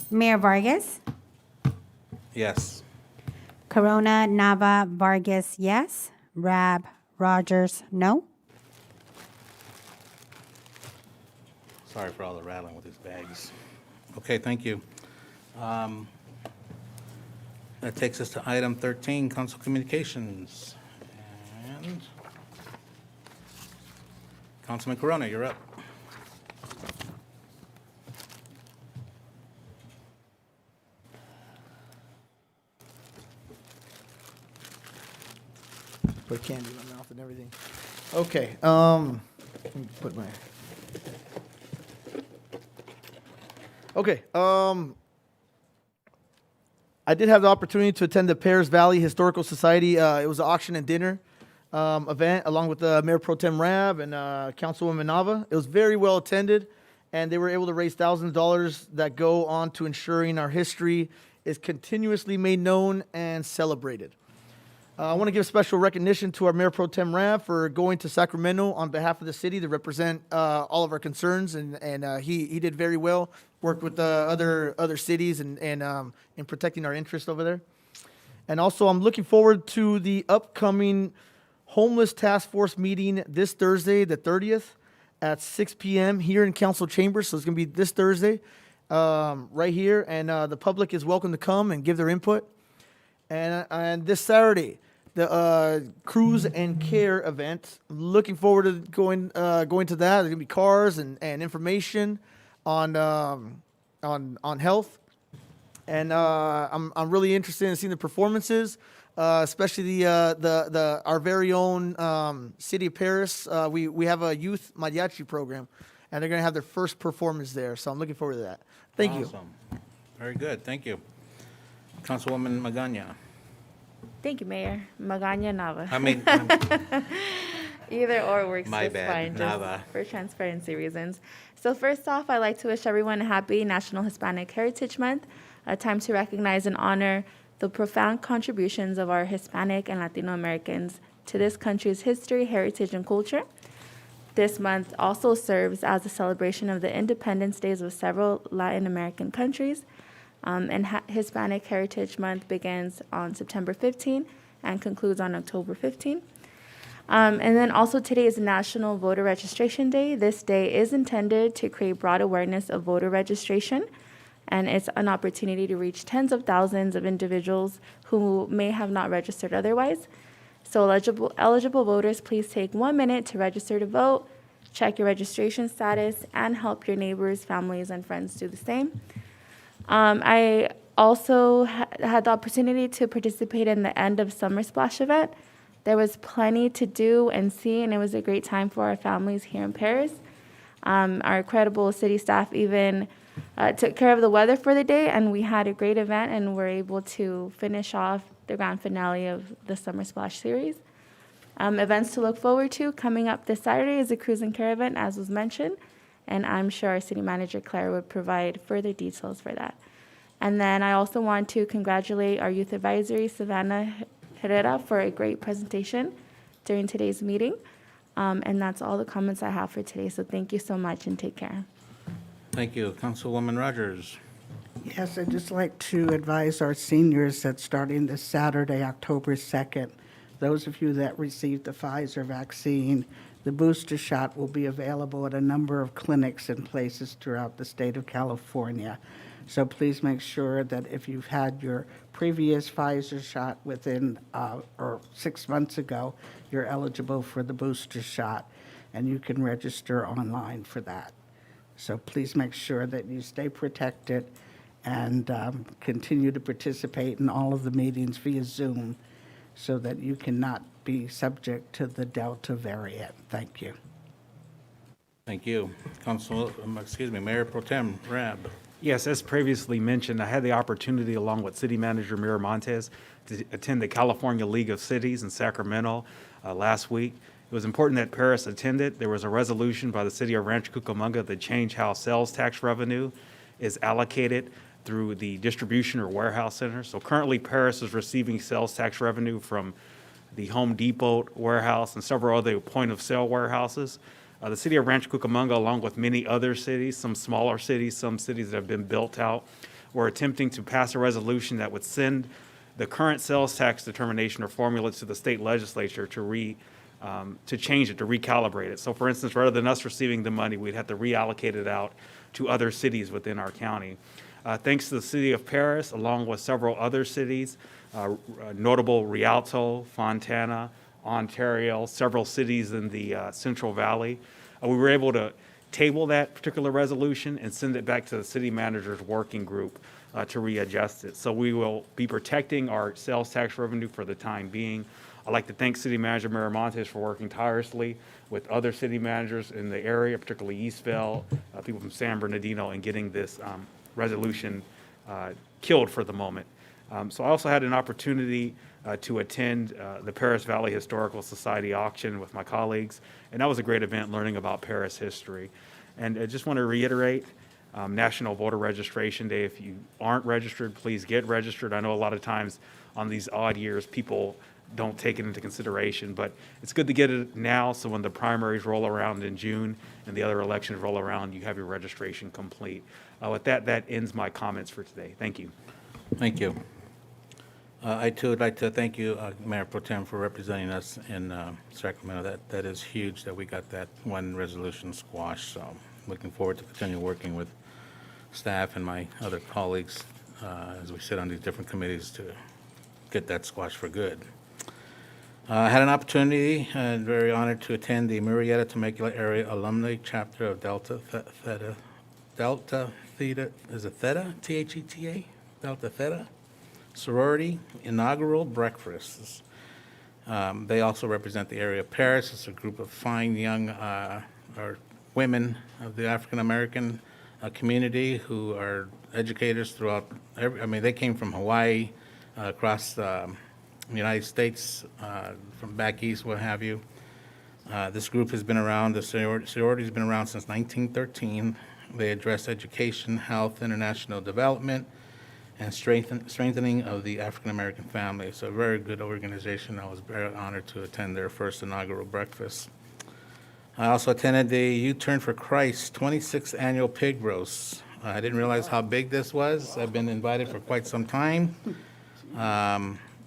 S2: Mayor Vargas,
S1: Yes.
S2: Corona, Nava, Vargas, yes. Rab, Rogers, no.
S1: Sorry for all the rattling with these bags. Okay, thank you. That takes us to item 13, council communications. And Councilman Corona, you're up.
S3: Put candy in my mouth and everything. Okay. Let me put my. Okay. I did have the opportunity to attend the Paris Valley Historical Society. It was an auction and dinner event along with Mayor Pro Tem Rab and Councilwoman Nava. It was very well attended, and they were able to raise thousands of dollars that go on to ensuring our history is continuously made known and celebrated. I want to give special recognition to our Mayor Pro Tem Rab for going to Sacramento on behalf of the city to represent all of our concerns, and he did very well. Worked with other cities and in protecting our interests over there. And also, I'm looking forward to the upcoming Homeless Task Force meeting this Thursday, the 30th, at 6 p.m. here in Council Chambers. So it's going to be this Thursday, right here, and the public is welcome to come and give their input. And this Saturday, the Cruise and Care event. I'm looking forward to going to that. There's gonna be cars and information on health, and I'm really interested in seeing the performances, especially our very own City of Paris. We have a youth mariachi program, and they're gonna have their first performance there. So I'm looking forward to that. Thank you.
S1: Awesome. Very good, thank you. Councilwoman Magana.
S16: Thank you, Mayor. Magana Nava.
S1: I mean,
S16: Either or works
S1: My
S16: just
S1: bad,
S16: fine, just
S1: Nava.
S16: for transparency reasons. So first off, I'd like to wish everyone a happy National Hispanic Heritage Month, a time to recognize and honor the profound contributions of our Hispanic and Latino Americans to this country's history, heritage, and culture. This month also serves as a celebration of the Independence Days of several Latin American countries. Hispanic Heritage Month begins on September 15 and concludes on October 15. And then also today is National Voter Registration Day. This day is intended to create broad awareness of voter registration, and it's an opportunity to reach tens of thousands of individuals who may have not registered otherwise. So eligible voters, please take 1 minute to register to vote, check your registration status, and help your neighbors, families, and friends do the same. I also had the opportunity to participate in the End of Summer Splash event. There was plenty to do and see, and it was a great time for our families here in Paris. Our incredible city staff even took care of the weather for the day, and we had a great event and were able to finish off the grand finale of the Summer Splash series. Events to look forward to coming up this Saturday is a Cruise and Care event, as was mentioned, and I'm sure our city manager, Claire, would provide further details for that. And then I also want to congratulate our youth advisory, Savannah Herrera, for a great presentation during today's meeting. And that's all the comments I have for today, so thank you so much and take care.
S1: Thank you. Councilwoman Rogers.
S15: Yes, I'd just like to advise our seniors that starting this Saturday, October 2nd, those of you that received the Pfizer vaccine, the booster shot will be available at a number of clinics and places throughout the state of California. So please make sure that if you've had your previous Pfizer shot within or 6 months ago, you're eligible for the booster shot, and you can register online for that. So please make sure that you stay protected and continue to participate in all of the meetings via Zoom so that you cannot be subject to the Delta variant. Thank you.
S1: Thank you. Mayor Pro Tem Rab.
S17: Yes, as previously mentioned, I had the opportunity, along with City Manager Miramontes, to attend the California League of Cities in Sacramento last week. It was important that Paris attended. There was a resolution by the City of Rancho Cucamonga to change how sales tax revenue is allocated through the distribution or warehouse center. So currently, Paris is receiving sales tax revenue from the Home Depot warehouse, and several other point-of-sale warehouses. The city of Rancho Cucamonga, along with many other cities, some smaller cities, some cities that have been built out, were attempting to pass a resolution that would send the current sales tax determination or formula to the state legislature to change it, to recalibrate it. So for instance, rather than us receiving the money, we'd have to reallocate it out to other cities within our county. Thanks to the city of Paris, along with several other cities, notable Rialto, Fontana, Ontario, several cities in the Central Valley, we were able to table that particular resolution and send it back to the city manager's working group to readjust it. So we will be protecting our sales tax revenue for the time being. I'd like to thank City Manager Mayor Montes for working tirelessly with other city managers in the area, particularly Eastvale, people from San Bernardino, and getting this resolution killed for the moment. So I also had an opportunity to attend the Paris Valley Historical Society auction with my colleagues, and that was a great event learning about Paris history. And I just want to reiterate, National Voter Registration Day. If you aren't registered, please get registered. I know a lot of times on these odd years, people don't take it into consideration, but it's good to get it now so when the primaries roll around in June and the other elections roll around, you have your registration complete. With that, that ends my comments for today. Thank you.
S1: Thank you. I too would like to thank you, Mayor Pro Tem, for representing us in Sacramento. That is huge that we got that one resolution squashed. So looking forward to continue working with staff and my other colleagues as we sit on these different committees to get that squashed for good. I had an opportunity and very honored to attend the Murrieta Temecula Area Alumni Chapter of Delta Theta, is it Theta? T-H-E-T-A? Delta Theta? Sorority inaugural breakfasts. They also represent the area of Paris. It's a group of fine young or women of the African American community who are educators throughout. They came from Hawaii, across the United States, from back east, what have you. This group has been around. The sorority has been around since 1913. They address education, health, international development, and strengthening of the African American family. It's a very good organization. I was very honored to attend their first inaugural breakfast. I also attended the U-Turn for Christ 26th Annual Pig Roast. I didn't realize how big this was. I've been invited for quite some time.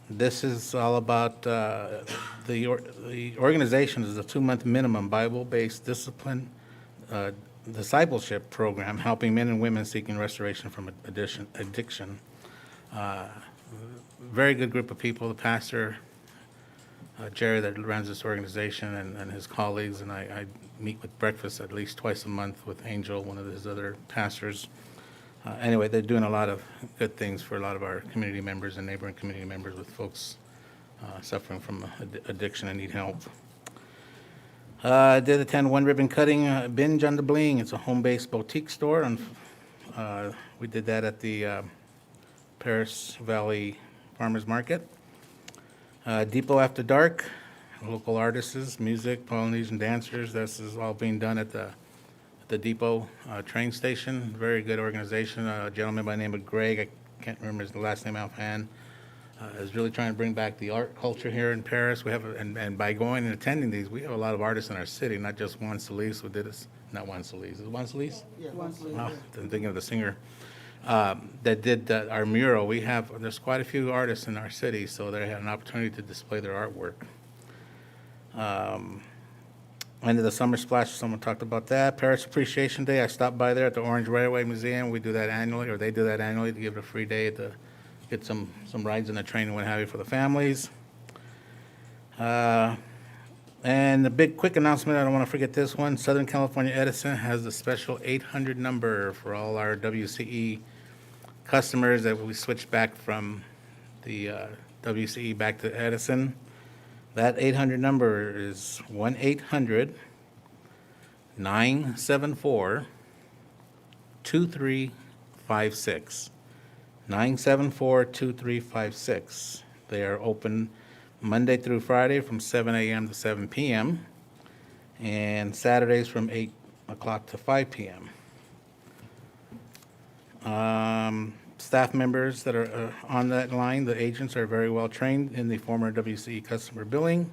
S1: This is all about the organization is a 2-month minimum Bible-based discipleship program helping men and women seeking restoration from addiction. Very good group of people. The pastor, Jerry, that runs this organization, and his colleagues, and I meet with breakfast at least twice a month with Angel, one of his other pastors. Anyway, they're doing a lot of good things for a lot of our community members and neighboring community members with folks suffering from addiction and need help. I did attend One Ribbon Cutting Binge on the Bling. It's a home-based boutique store, and we did that at the Paris Valley Farmers Market. Depot After Dark, local artists, music, Polynesian dancers. This is all being done at the Depot train station. Very good organization. A gentleman by the name of Greg, I can't remember his last name offhand, is really trying to bring back the art culture here in Paris. We have, and by going and attending these, we have a lot of artists in our city, not just Juan Solis who did this. Not Juan Solis. Is it Juan Solis?
S15: Yeah, Juan Solis.
S1: Oh, I'm thinking of the singer that did our mural. There's quite a few artists in our city, so they had an opportunity to display their artwork. End of the Summer Splash, someone talked about that. Paris Appreciation Day, I stopped by there at the Orange Railway Museum. We do that annually, or they do that annually, to give it a free day to get some rides in the train and what have you for the families. And a big quick announcement, I don't want to forget this one. Southern California Edison has a special 800 number for all our WCE customers that we switched back from the WCE back to Edison. That 800 number is 1-800-974-2356. 974-2356. They are open Monday through Friday from 7 a.m. to 7 p.m. and Saturdays from 8 o'clock to 5 p.m. staff members that are on that line, the agents are very well trained in the former WCE customer billing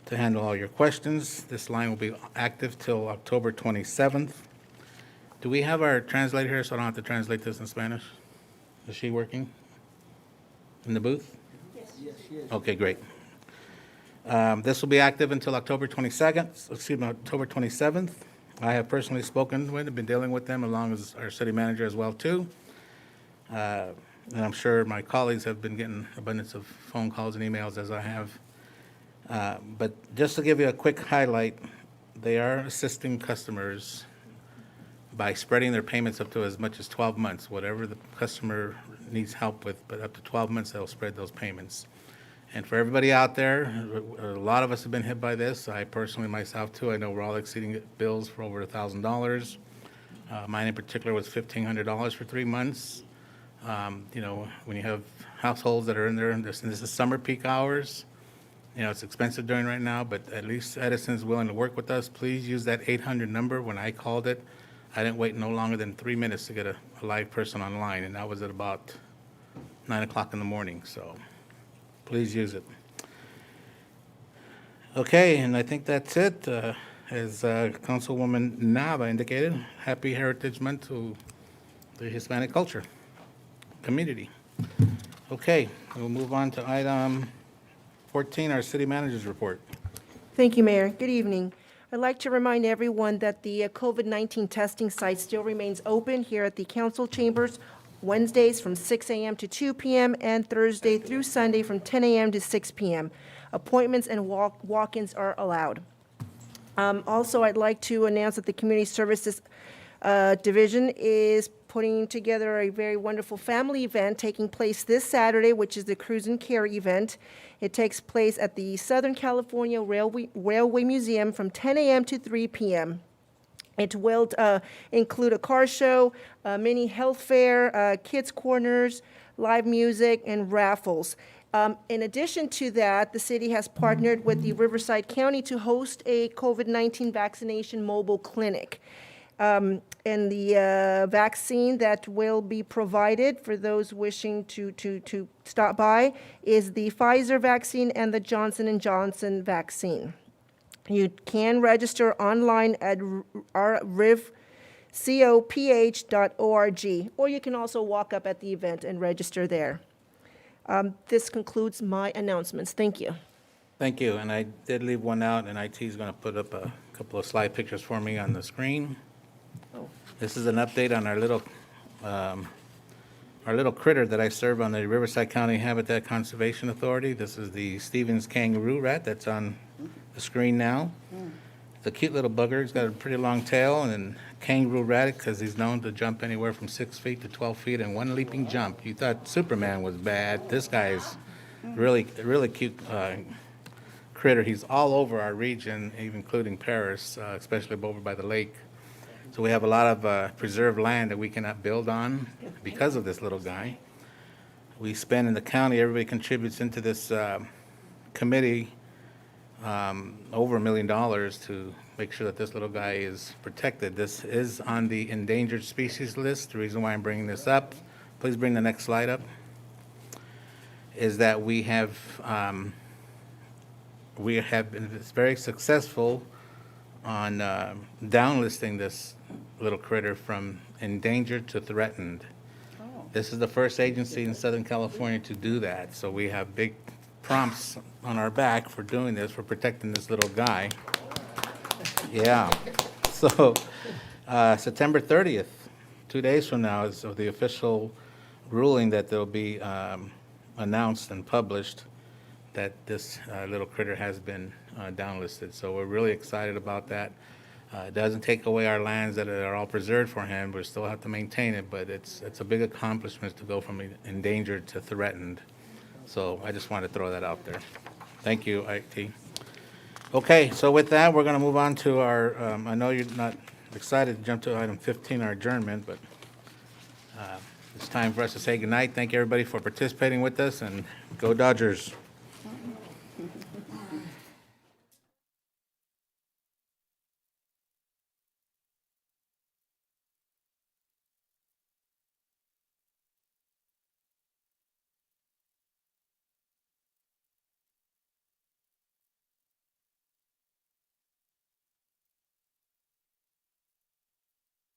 S1: to handle all your questions. This line will be active till October 27th. Do we have our translator here so I don't have to translate this in Spanish? Is she working in the booth?
S3: Yes, she is.
S1: Okay, great. This will be active until October 27th. I have personally spoken with, been dealing with them along as our city manager as well too. And I'm sure my colleagues have been getting abundance of phone calls and emails as I have. But just to give you a quick highlight, they are assisting customers by spreading their payments up to as much as 12 months, whatever the customer needs help with, but up to 12 months, they'll spread those payments. And for everybody out there, a lot of us have been hit by this. I personally, myself too, I know we're all exceeding bills for over $1,000. Mine in particular was $1,500 for 3 months. You know, when you have households that are in there, and this is summer peak hours, you know, it's expensive during right now, but at least Edison's willing to work with us. Please use that 800 number. When I called it, I didn't wait no longer than 3 minutes to get a live person online, and that was at about 9 o'clock in the morning, so please use it. Okay, and I think that's it. As Councilwoman Nava indicated, Happy Heritage Month to the Hispanic culture community. Okay, we'll move on to item 14, our city manager's report.
S18: Thank you, Mayor. Good evening. I'd like to remind everyone that the COVID-19 testing site still remains open here at the council chambers Wednesdays from 6 a.m. to 2 p.m. and Thursday through Sunday from 10 a.m. to 6 p.m. Appointments and walk-ins are allowed. Also, I'd like to announce that the Community Services Division is putting together a very wonderful family event taking place this Saturday, which is the Cruise and Care event. It takes place at the Southern California Railway Museum from 10 a.m. to 3 p.m. It will include a car show, a mini health fair, kids' corners, live music, and raffles. In addition to that, the city has partnered with the Riverside County to host a COVID-19 vaccination mobile clinic. And the vaccine that will be provided for those wishing to stop by is the Pfizer vaccine and the Johnson & Johnson vaccine. You can register online at rivcoph.org, or you can also walk up at the event and register there. This concludes my announcements. Thank you.
S1: Thank you, and I did leave one out, and IT is going to put up a couple of slide pictures for me on the screen. This is an update on our little critter that I serve on the Riverside County Habitat Conservation Authority. This is the Stevens Kangaroo Rat that's on the screen now. It's a cute little bugger. He's got a pretty long tail, and Kangaroo Rat because he's known to jump anywhere from 6 feet to 12 feet in one leaping jump. You thought Superman was bad. This guy is really cute critter. He's all over our region, even including Paris, especially over by the lake. So we have a lot of preserved land that we cannot build on because of this little guy. We spend in the county, everybody contributes into this committee over $1 million to make sure that this little guy is protected. This is on the endangered species list. The reason why I'm bringing this up, please bring the next slide up, is that we have been very successful on downlisting this little critter from endangered to threatened. This is the first agency in Southern California to do that, so we have big prompts on our back for doing this, for protecting this little guy. Yeah. So September 30th, 2 days from now, is the official ruling that they'll be announced and published that this little critter has been downlisted. So we're really excited about that. It doesn't take away our lands that are all preserved for him. We still have to maintain it, but it's a big accomplishment to go from endangered to threatened. So I just wanted to throw that out there. Thank you, IT. Okay, so with that, we're going to move on to our, I know you're not excited to jump to item 15, our adjournment, but it's time for us to say goodnight. Thank you, everybody, for participating with us, and go Dodgers.